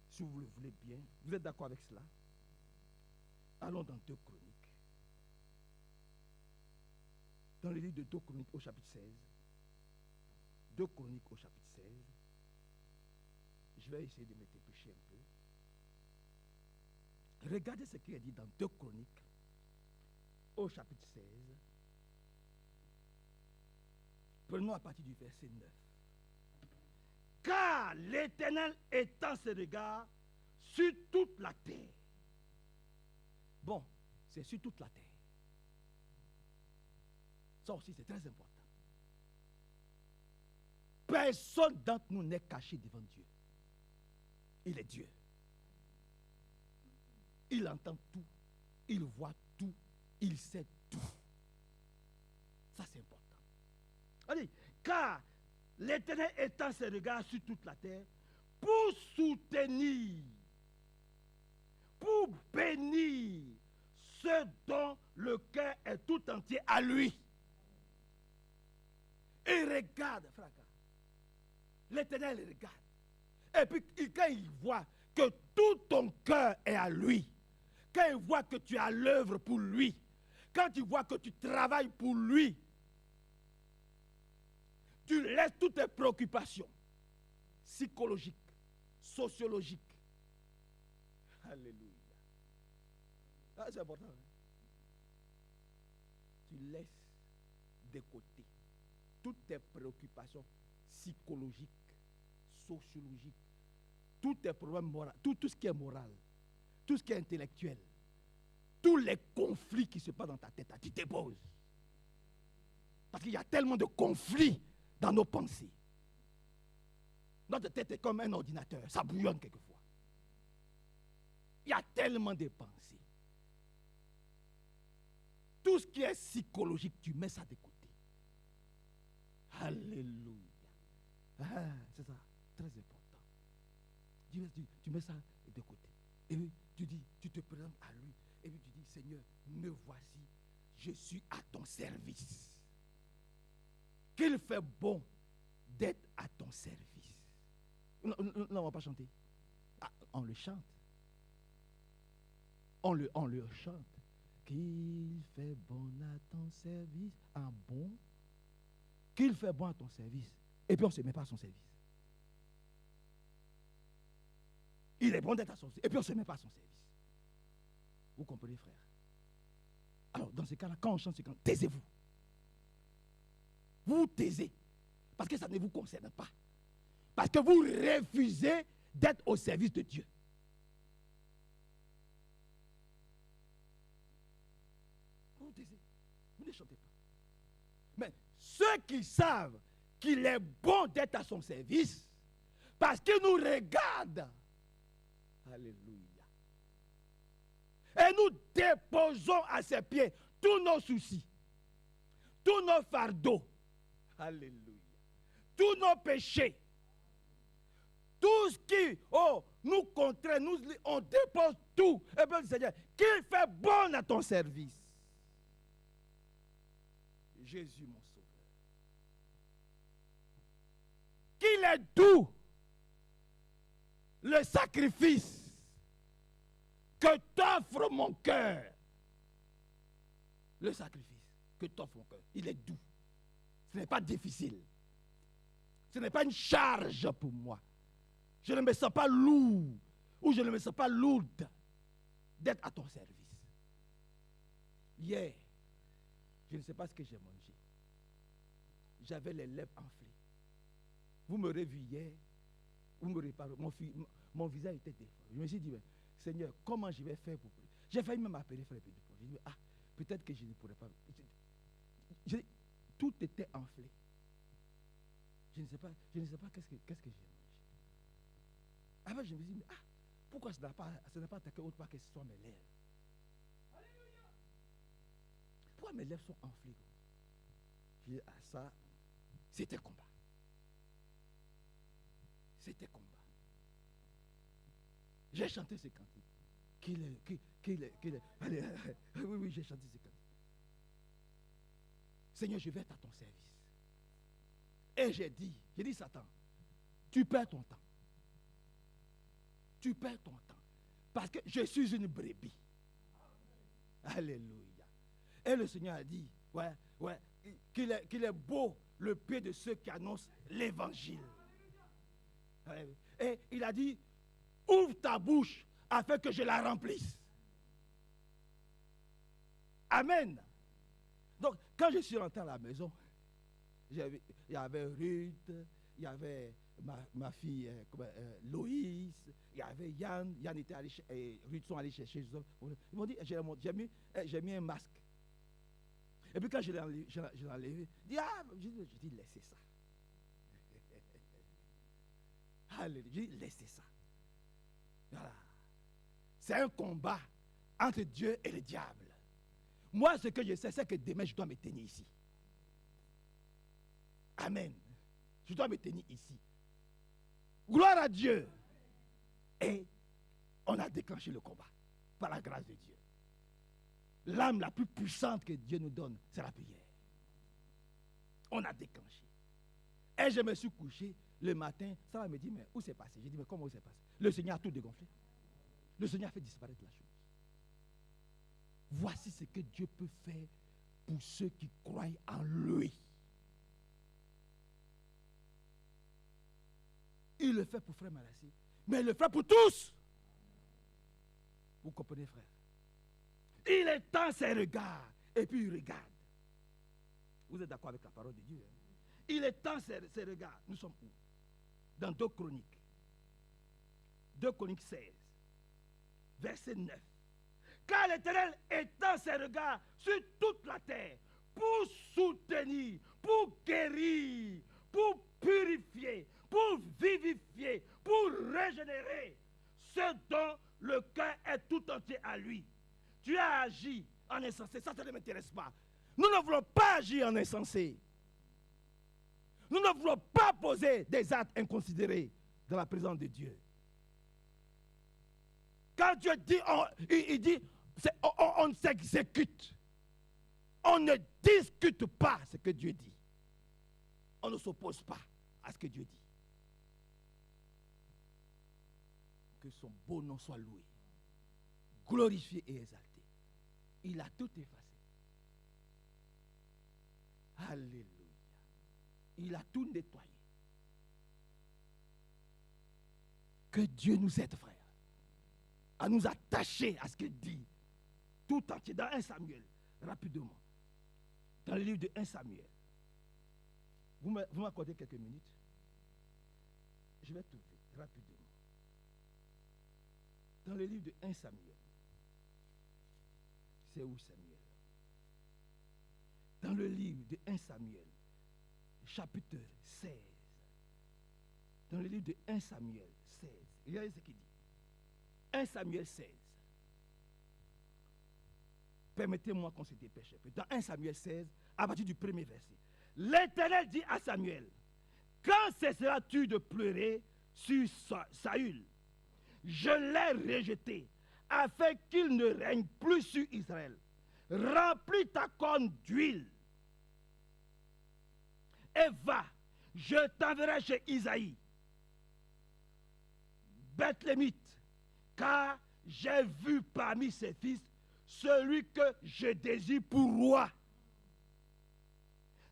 si vous le voulez bien. Vous êtes d'accord avec cela? Allons dans 2 Chroniques. Dans le livre de 2 Chroniques au chapitre 16. 2 Chroniques au chapitre 16. Je vais essayer de me dépêcher un peu. Regardez ce qui est dit dans 2 Chroniques au chapitre 16. Prenons à partir du verset 9. Car l'Éternel étend ses regards sur toute la terre. Bon, c'est sur toute la terre. Ça aussi, c'est très important. Personne d'entre nous n'est caché devant Dieu. Il est Dieu. Il entend tout. Il voit tout. Il sait tout. Ça, c'est important. Allez, car l'Éternel étend ses regards sur toute la terre pour soutenir, pour bénir ceux dont le cœur est tout entier à lui. Et regarde, frère. L'Éternel regarde. Et puis, quand il voit que tout ton cœur est à lui, quand il voit que tu es à l'œuvre pour lui, quand il voit que tu travailles pour lui, tu laisses toutes tes préoccupations psychologiques, sociologiques. Alléluia. Ah, c'est important. Hein? Tu laisses de côté toutes tes préoccupations psychologiques, sociologiques, tous tes problèmes moraux, tout ce qui est moral, tout ce qui est intellectuel, tous les conflits qui se passent dans ta tête, tu te poses. Parce qu'il y a tellement de conflits dans nos pensées. Notre tête est comme un ordinateur, ça bouillonne quelquefois. Il y a tellement de pensées. Tout ce qui est psychologique, tu mets ça de côté. Alléluia. Ah, c'est ça, très important. Tu mets ça de côté. Et puis, tu dis, tu te présentes à lui. Et puis tu dis, Seigneur, me voici, je suis à ton service. Qu'il fait bon d'être à ton service. Non, on ne va pas chanter. Ah, on le chante. On le chante. Qu'il fait bon à ton service. Un bon. Qu'il fait bon à ton service. Et puis on ne se met pas à son service. Il est bon d'être à son service. Et puis on ne se met pas à son service. Vous comprenez, frère? Alors, dans ce cas-là, quand on chante ce chant, taisez-vous. Vous taisez. Parce que ça ne vous concerne pas. Parce que vous refusez d'être au service de Dieu. Vous taisez. Vous ne chantez pas. Mais ceux qui savent qu'il est bon d'être à son service, parce qu'il nous regarde, alléluia. Et nous déposons à ses pieds tous nos soucis, tous nos fardeaux, alléluia, tous nos péchés, tout ce qui nous contraint, on dépose tout. Et puis, Seigneur, qu'il fait bon à ton service. Jésus, mon sauveur. Qu'il est doux le sacrifice que t'offre mon cœur. Le sacrifice que t'offre mon cœur, il est doux. Ce n'est pas difficile. Ce n'est pas une charge pour moi. Je ne me sens pas lourd ou je ne me sens pas lourde d'être à ton service. Hier, je ne sais pas ce que j'ai mangé. J'avais les lèvres enflées. Vous me revu hier, vous me réparez. Mon visage était déformé. Je me suis dit, mais, Seigneur, comment je vais faire pour... J'ai failli même appeler frère Pédro. J'ai dit, peut-être que je ne pourrais pas... Tout était enflé. Je ne sais pas qu'est-ce que j'ai mangé. Après, je me suis dit, pourquoi ça n'a pas attaqué autre part que ce soit mes lèvres? Alléluia. Pourquoi mes lèvres sont enflées? J'ai dit, ça, c'était combat. C'était combat. J'ai chanté ce cantique. Oui, j'ai chanté ce cantique. Seigneur, je vais être à ton service. Et j'ai dit, Satan, tu perds ton temps. Tu perds ton temps. Parce que je suis une brebis. Alléluia. Et le Seigneur a dit, qu'il est beau le pied de ceux qui annoncent l'évangile. Et il a dit, ouvre ta bouche afin que je la remplisse. Amen. Donc, quand je suis rentré à la maison, il y avait Ruth, il y avait ma fille Loïs, il y avait Yann. Yann était allé et Ruth sont allés chercher. Ils m'ont dit, j'ai mis un masque. Et puis quand je l'ai enlevé, je dis, laissez ça. Alléluia, je dis, laissez ça. Voilà. C'est un combat entre Dieu et le diable. Moi, ce que je sais, c'est que demain, je dois me tenir ici. Amen. Je dois me tenir ici. Gloire à Dieu. Et on a déclenché le combat par la grâce de Dieu. L'âme la plus puissante que Dieu nous donne, c'est la prière. On a déclenché. Et je me suis couché le matin. Ça me dit, mais où c'est passé? J'ai dit, mais comment c'est passé? Le Seigneur a tout dégonflé. Le Seigneur a fait disparaître la chose. Voici ce que Dieu peut faire pour ceux qui croient en lui. Il le fait pour frère Malassi, mais il le fait pour tous. Vous comprenez, frère? Il étend ses regards et puis il regarde. Vous êtes d'accord avec la parole de Dieu? Il étend ses regards. Nous sommes où? Dans 2 Chroniques. 2 Chroniques 16, verset 9. Car l'Éternel étend ses regards sur toute la terre pour soutenir, pour guérir, pour purifier, pour vivifier, pour régénérer ceux dont le cœur est tout entier à lui. Tu as agi en insensé, ça ne m'intéresse pas. Nous ne voulons pas agir en insensé. Nous ne voulons pas poser des actes inconsidérés dans la présence de Dieu. Quand Dieu dit, il dit, on s'exécute. On ne discute pas ce que Dieu dit. On ne s'oppose pas à ce que Dieu dit. Que son beau nom soit loué, glorifié et exalté. Il a tout effacé. Alléluia. Il a tout nettoyé. Que Dieu nous aide, frère, à nous attacher à ce qu'il dit. Tout entier, dans 1 Samuel, rapidement. Dans le livre de 1 Samuel. Vous m'accordez quelques minutes. Je vais trouver rapidement. Dans le livre de 1 Samuel. C'est où Samuel? Dans le livre de 1 Samuel, chapitre 16. Dans le livre de 1 Samuel 16. Regardez ce qu'il dit. 1 Samuel 16. Permettez-moi qu'on se dépêche un peu. Dans 1 Samuel 16, à partir du premier verset. L'Éternel dit à Samuel, quand cesseras-tu de pleurer sur Saül? Je l'ai rejeté, afin qu'il ne règne plus sur Israël. Remplis ta corne d'huile et va, je t'enverrai chez Isaïe, Bethlémite, car j'ai vu parmi ses fils celui que je désire pour roi.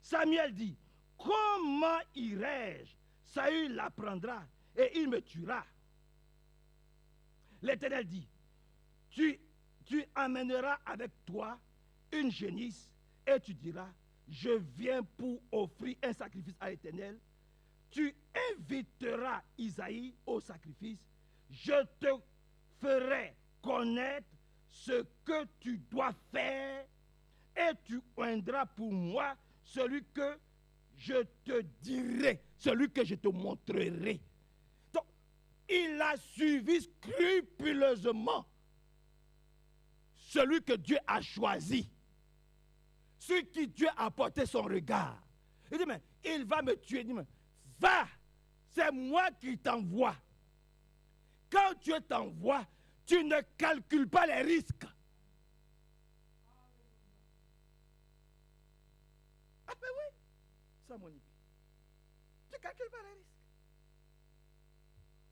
Samuel dit, comment irai-je? Saül l'apprendra et il me tuera. L'Éternel dit, tu amèneras avec toi une génisse et tu diras, je viens pour offrir un sacrifice à l'Éternel. Tu inviteras Isaïe au sacrifice. Je te ferai connaître ce que tu dois faire et tu oindras pour moi celui que je te dirai, celui que je te montrerai. Donc, il a suivi scrupuleusement celui que Dieu a choisi, celui qui Dieu a porté son regard. Il dit, mais il va me tuer. Il dit, mais va, c'est moi qui t'envoie. Quand Dieu t'envoie, tu ne calcules pas les risques. Ah ben oui, ça Monique. Tu ne calcules pas les risques.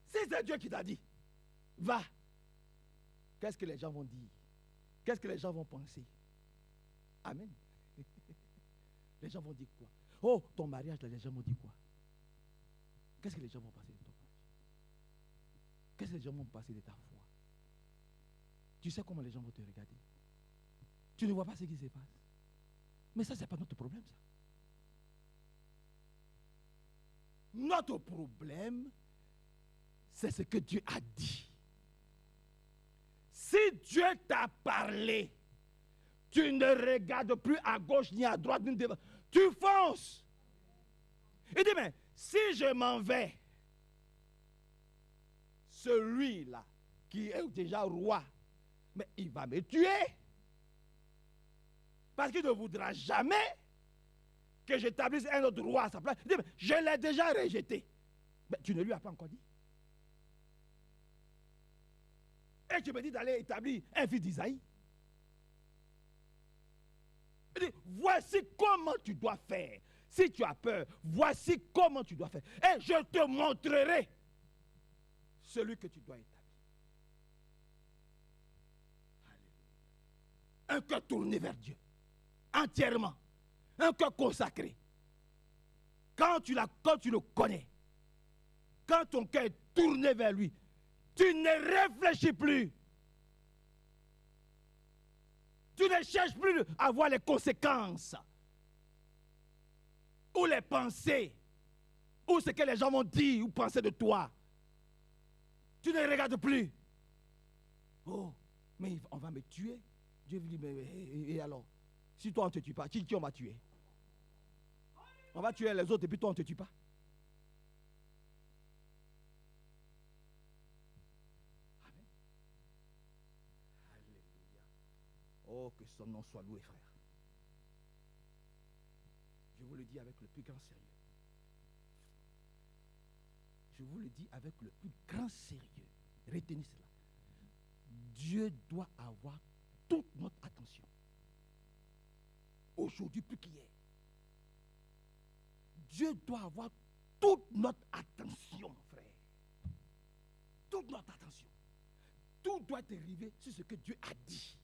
Si c'est Dieu qui t'a dit, va, qu'est-ce que les gens vont dire? Qu'est-ce que les gens vont penser? Amen. Les gens vont dire quoi? Oh, ton mariage, les gens vont dire quoi? Qu'est-ce que les gens vont penser de ton mariage? Qu'est-ce que les gens vont penser de ta foi? Tu sais comment les gens vont te regarder? Tu ne vois pas ce qui se passe. Mais ça, ce n'est pas notre problème, ça. Notre problème, c'est ce que Dieu a dit. Si Dieu t'a parlé, tu ne regardes plus à gauche ni à droite, ni devant. Tu fonces. Il dit, mais si je m'en vais, celui-là qui est déjà roi, mais il va me tuer. Parce qu'il ne voudra jamais que j'établisse un autre roi à sa place. Il dit, mais je l'ai déjà rejeté. Mais tu ne lui as pas encore dit. Et tu me dis d'aller établir un fils d'Isaïe. Il dit, voici comment tu dois faire. Si tu as peur, voici comment tu dois faire. Et je te montrerai celui que tu dois établir. Alléluia. Un cœur tourné vers Dieu. Entièrement. Un cœur consacré. Quand tu le connais, quand ton cœur est tourné vers lui, tu ne réfléchis plus. Tu ne cherches plus à voir les conséquences. Ou les pensées. Ou ce que les gens vont dire ou penser de toi. Tu ne regardes plus. Oh, mais on va me tuer. Dieu dit, mais et alors? Si toi on ne te tue pas, qui on va tuer? On va tuer les autres et puis toi on ne te tue pas. Oh, que son nom soit loué, frère. Je vous le dis avec le plus grand sérieux. Je vous le dis avec le plus grand sérieux. Retenez cela. Dieu doit avoir toute notre attention. Aujourd'hui plus qu'hier. Dieu doit avoir toute notre attention, frère. Toute notre attention. Tout doit dériver sur ce que Dieu a dit.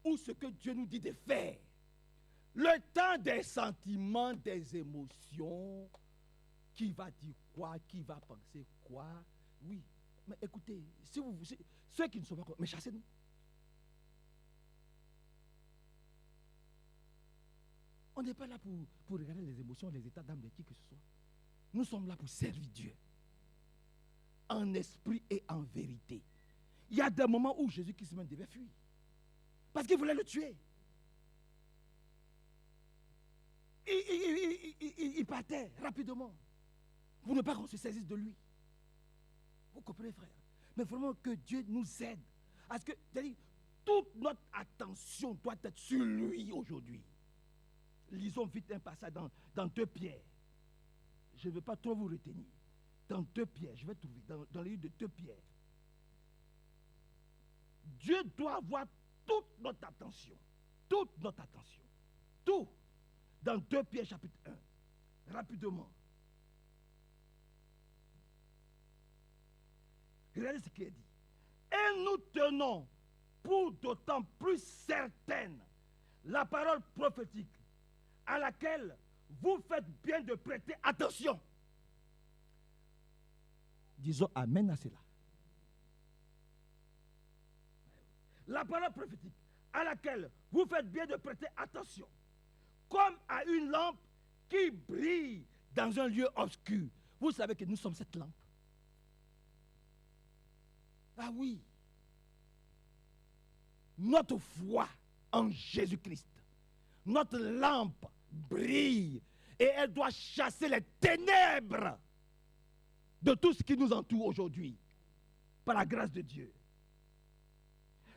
Ou ce que Dieu nous dit de faire. Le temps des sentiments, des émotions, qui va dire quoi, qui va penser quoi, oui. Mais écoutez, ceux qui ne sont pas, mais chassez-nous. On n'est pas là pour regarder les émotions, les états d'âme de qui que ce soit. Nous sommes là pour servir Dieu. En esprit et en vérité. Il y a des moments où Jésus-Christ même devait fuir. Parce qu'il voulait le tuer. Il partait rapidement. Pour ne pas qu'on se saisisse de lui. Vous comprenez, frère? Mais vraiment que Dieu nous aide. Parce que, toute notre attention doit être sur lui aujourd'hui. Lisons vite un passage dans 2 Pierre. Je ne veux pas trop vous retenir. Dans 2 Pierre, je vais trouver, dans le livre de 2 Pierre. Dieu doit avoir toute notre attention. Toute notre attention. Tout. Dans 2 Pierre chapitre 1. Rapidement. Regardez ce qu'il est dit. Et nous tenons pour d'autant plus certaine la parole prophétique à laquelle vous faites bien de prêter attention. Disons amen à cela. La parole prophétique à laquelle vous faites bien de prêter attention, comme à une lampe qui brille dans un lieu obscur. Vous savez que nous sommes cette lampe. Ah oui. Notre foi en Jésus-Christ, notre lampe brille et elle doit chasser les ténèbres de tout ce qui nous entoure aujourd'hui, par la grâce de Dieu.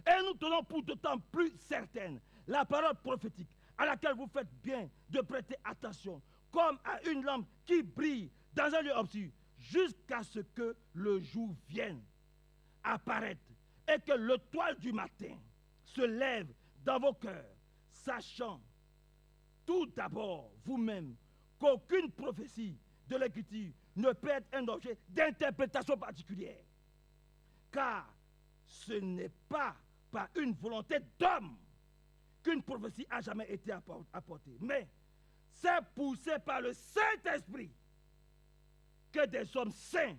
Et nous tenons pour d'autant plus certaine la parole prophétique à laquelle vous faites bien de prêter attention, comme à une lampe qui brille dans un lieu obscur, jusqu'à ce que le jour vienne apparaître et que l'étoile du matin se lève dans vos cœurs, sachant tout d'abord vous-même qu'aucune prophétie de l'Écriture ne peut être un objet d'interprétation particulière. Car ce n'est pas par une volonté d'homme qu'une prophétie a jamais été apportée, mais c'est poussé par le Saint-Esprit que des hommes saints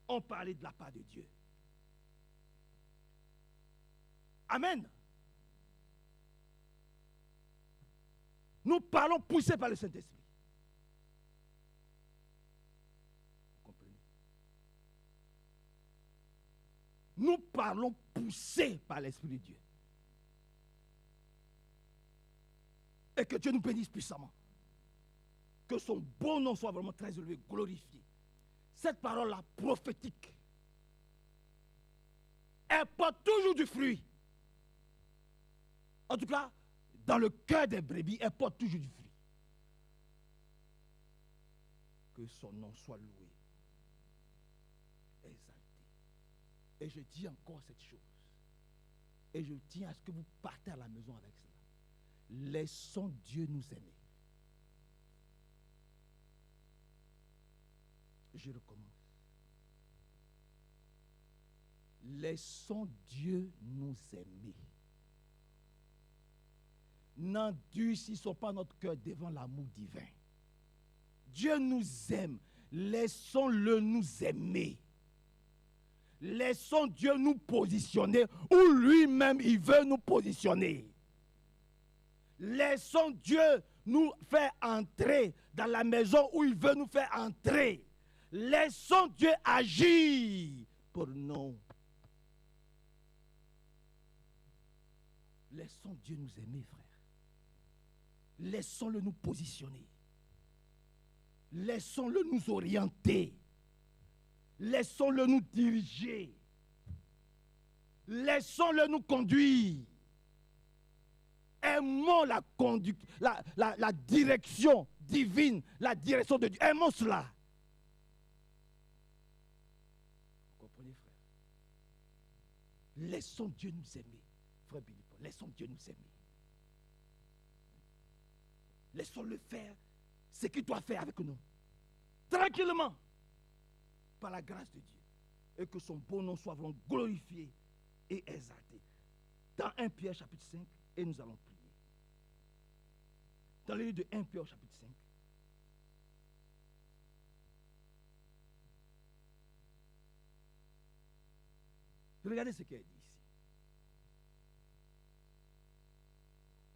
ont parlé de la part de Dieu. Amen. Nous parlons poussés par le Saint-Esprit. Vous comprenez? Nous parlons poussés par l'Esprit de Dieu. Et que Dieu nous bénisse puissamment. Que son bon nom soit vraiment très élevé, glorifié. Cette parole-là, prophétique, elle porte toujours du fruit. En tout cas, dans le cœur des brebis, elle porte toujours du fruit. Que son nom soit loué, exalté. Et je dis encore cette chose. Et je tiens à ce que vous partez à la maison avec cela. Laissons Dieu nous aimer. Je recommence. Laissons Dieu nous aimer. N'endurcissons pas notre cœur devant l'amour divin. Dieu nous aime. Laissons-le nous aimer. Laissons Dieu nous positionner où lui-même il veut nous positionner. Laissons Dieu nous faire entrer dans la maison où il veut nous faire entrer. Laissons Dieu agir pour nous. Laissons Dieu nous aimer, frère. Laissons-le nous positionner. Laissons-le nous orienter. Laissons-le nous diriger. Laissons-le nous conduire. Aimons la conduite, la direction divine, la direction de Dieu. Aimons cela. Vous comprenez, frère? Laissons Dieu nous aimer. Frère Billy Paul, laissons Dieu nous aimer. Laissons-le faire ce qu'il doit faire avec nous. Tranquillement. Par la grâce de Dieu. Et que son beau nom soit vraiment glorifié et exalté. Dans 1 Pierre chapitre 5, et nous allons prier. Dans le livre de 1 Pierre chapitre 5. Regardez ce qu'il est dit ici.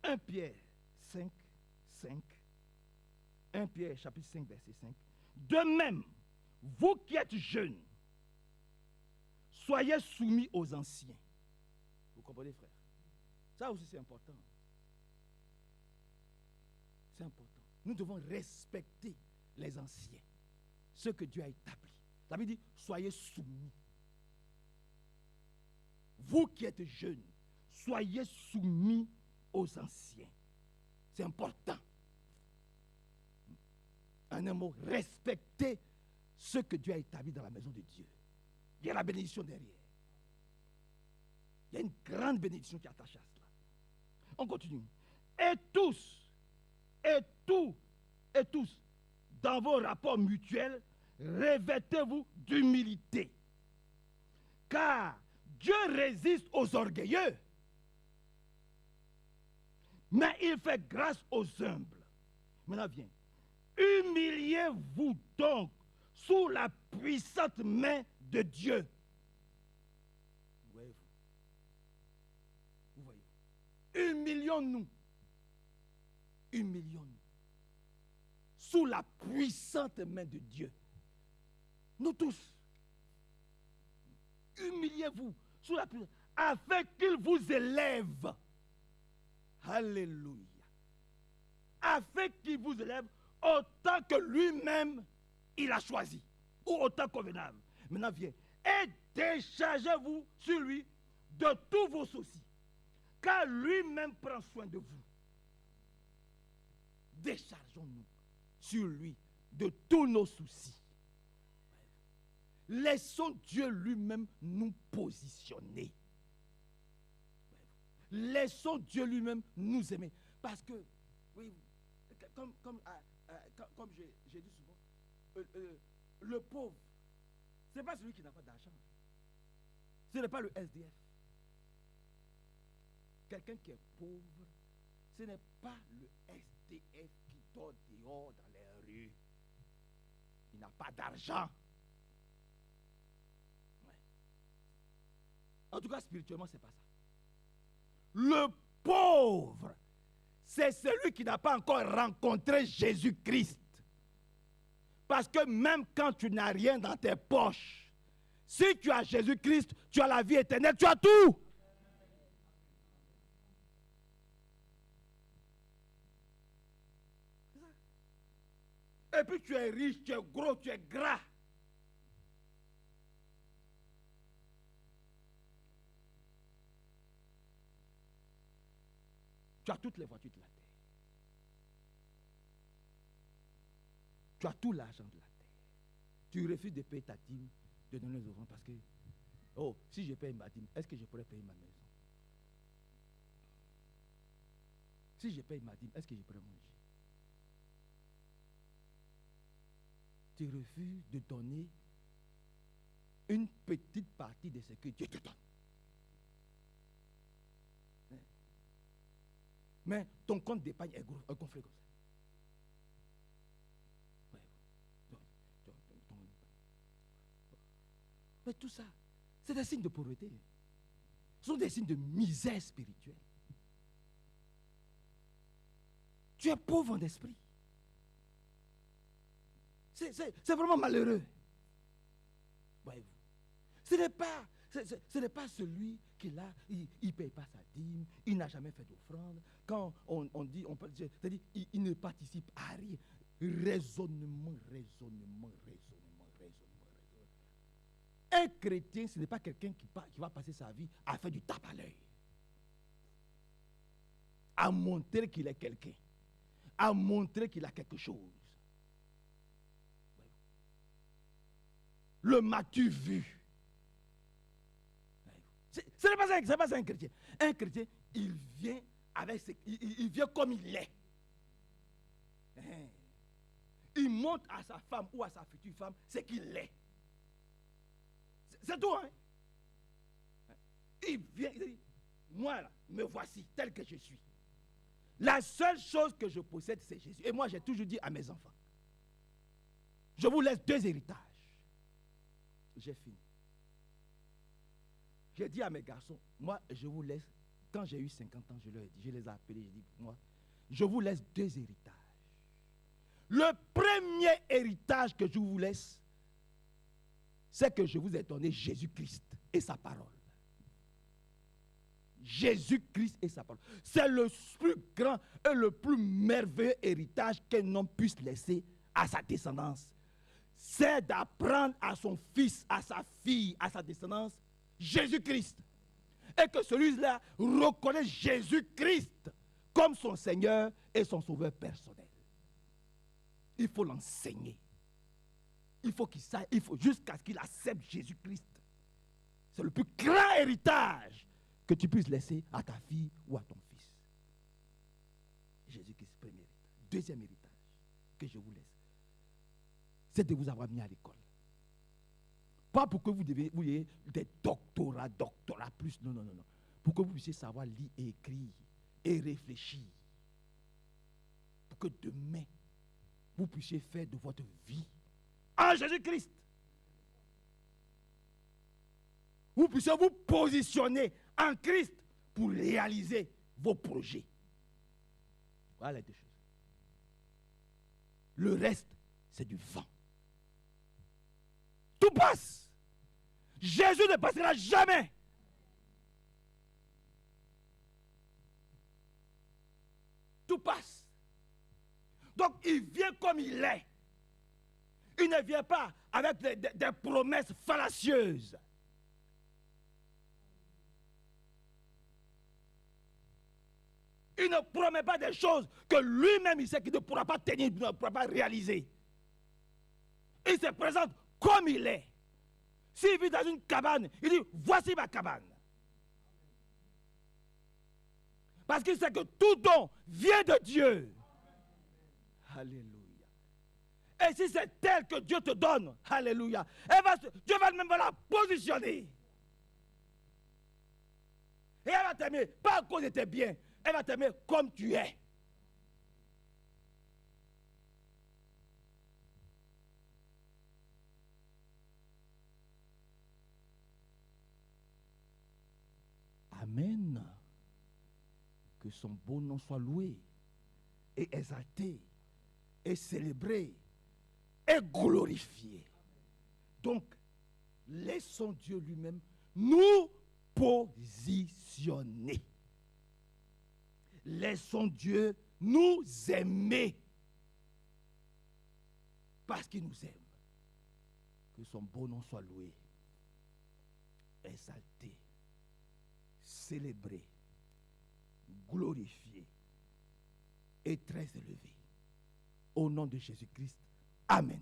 1 Pierre 5, 5. 1 Pierre chapitre 5, verset 5. De même, vous qui êtes jeunes, soyez soumis aux anciens. Vous comprenez, frère? Ça aussi, c'est important. C'est important. Nous devons respecter les anciens, ceux que Dieu a établis. Ça veut dire, soyez soumis. Vous qui êtes jeunes, soyez soumis aux anciens. C'est important. En un mot, respectez ce que Dieu a établi dans la maison de Dieu. Il y a la bénédiction derrière. Il y a une grande bénédiction qui est attachée à cela. On continue. Et tous, dans vos rapports mutuels, revêtez-vous d'humilité. Car Dieu résiste aux orgueilleux, mais il fait grâce aux humbles. Maintenant viens. Humiliez-vous donc sous la puissante main de Dieu. Voyez-vous? Vous voyez? Humilions-nous. Humilions-nous. Sous la puissante main de Dieu. Nous tous. Humiliez-vous sous la puissance, afin qu'il vous élève. Alléluia. Afin qu'il vous élève autant que lui-même il a choisi, ou autant convenable. Maintenant viens, et déchargez-vous sur lui de tous vos soucis, car lui-même prend soin de vous. Déchargeons-nous sur lui de tous nos soucis. Laissons Dieu lui-même nous positionner. Laissons Dieu lui-même nous aimer. Parce que, oui, comme j'ai dit souvent, le pauvre, ce n'est pas celui qui n'a pas d'argent. Ce n'est pas le SDF. Quelqu'un qui est pauvre, ce n'est pas le SDF qui dort dehors dans les rues. Il n'a pas d'argent. Ouais. En tout cas, spirituellement, ce n'est pas ça. Le pauvre, c'est celui qui n'a pas encore rencontré Jésus-Christ. Parce que même quand tu n'as rien dans tes poches, si tu as Jésus-Christ, tu as la vie éternelle, tu as tout. Et puis tu es riche, tu es gros, tu es gras. Tu as toutes les voitures de la terre. Tu as tout l'argent de la terre. Tu refuses de payer ta dîme, de donner aux offrandes parce que, oh, si je paye ma dîme, est-ce que je pourrais payer ma maison? Si je paye ma dîme, est-ce que je pourrais manger? Tu refuses de donner une petite partie de ce que Dieu te donne. Mais ton compte d'épargne est gonflé comme ça. Mais tout ça, c'est des signes de pauvreté. Ce sont des signes de misère spirituelle. Tu es pauvre en esprit. C'est vraiment malheureux. Voyez-vous. Ce n'est pas celui qui là, il ne paye pas sa dîme, il n'a jamais fait d'offrande. Quand on dit, c'est-à-dire, il ne participe à rien. Raisonnement. Un chrétien, ce n'est pas quelqu'un qui va passer sa vie à faire du tape à l'œil. à montrer qu'il est quelqu'un, à montrer qu'il a quelque chose. Le m'as-tu vu? Ce n'est pas un chrétien. Un chrétien, il vient il vient comme il est. Il montre à sa femme ou à sa future femme ce qu'il est. C'est tout, hein? Il vient, il dit, moi là, me voici tel que je suis. La seule chose que je possède, c'est Jésus. Et moi, j'ai toujours dit à mes enfants, je vous laisse 2 héritages. J'ai fini. J'ai dit à mes garçons, moi, je vous laisse, quand j'ai eu 50 ans, je leur ai dit, je les ai appelés, j'ai dit, moi, je vous laisse 2 héritages. Le premier héritage que je vous laisse, c'est que je vous ai donné Jésus-Christ et sa parole. Jésus-Christ et sa parole. C'est le plus grand et le plus merveilleux héritage qu'un homme puisse laisser à sa descendance. C'est d'apprendre à son fils, à sa fille, à sa descendance, Jésus-Christ. Et que celui-là reconnaisse Jésus-Christ comme son Seigneur et son Sauveur personnel. Il faut l'enseigner. Il faut qu'il sache, jusqu'à ce qu'il accepte Jésus-Christ. C'est le plus grand héritage que tu puisses laisser à ta fille ou à ton fils. Jésus-Christ, premier héritage. Deuxième héritage que je vous laisse, c'est de vous avoir mis à l'école. Pas pour que vous ayez des doctorats plus. Non. Pour que vous puissiez savoir lire et écrire et réfléchir. Pour que demain, vous puissiez faire de votre vie en Jésus-Christ. Vous puissiez vous positionner en Christ pour réaliser vos projets. Voilà les 2 choses. Le reste, c'est du vent. Tout passe. Jésus ne passera jamais. Tout passe. Donc il vient comme il est. Il ne vient pas avec des promesses fallacieuses. Il ne promet pas des choses que lui-même il sait qu'il ne pourra pas tenir, il ne pourra pas réaliser. Il se présente comme il est. S'il vit dans une cabane, il dit, voici ma cabane. Parce qu'il sait que tout don vient de Dieu. Alléluia. Et si c'est tel que Dieu te donne, alléluia, Dieu va même la positionner. Et elle va t'aimer, pas à cause de tes biens, elle va t'aimer comme tu es. Amen. Que son beau nom soit loué et exalté et célébré et glorifié. Donc, laissons Dieu lui-même nous positionner. Laissons Dieu nous aimer parce qu'il nous aime. Que son beau nom soit loué, exalté, célébré, glorifié et très élevé. Au nom de Jésus-Christ. Amen.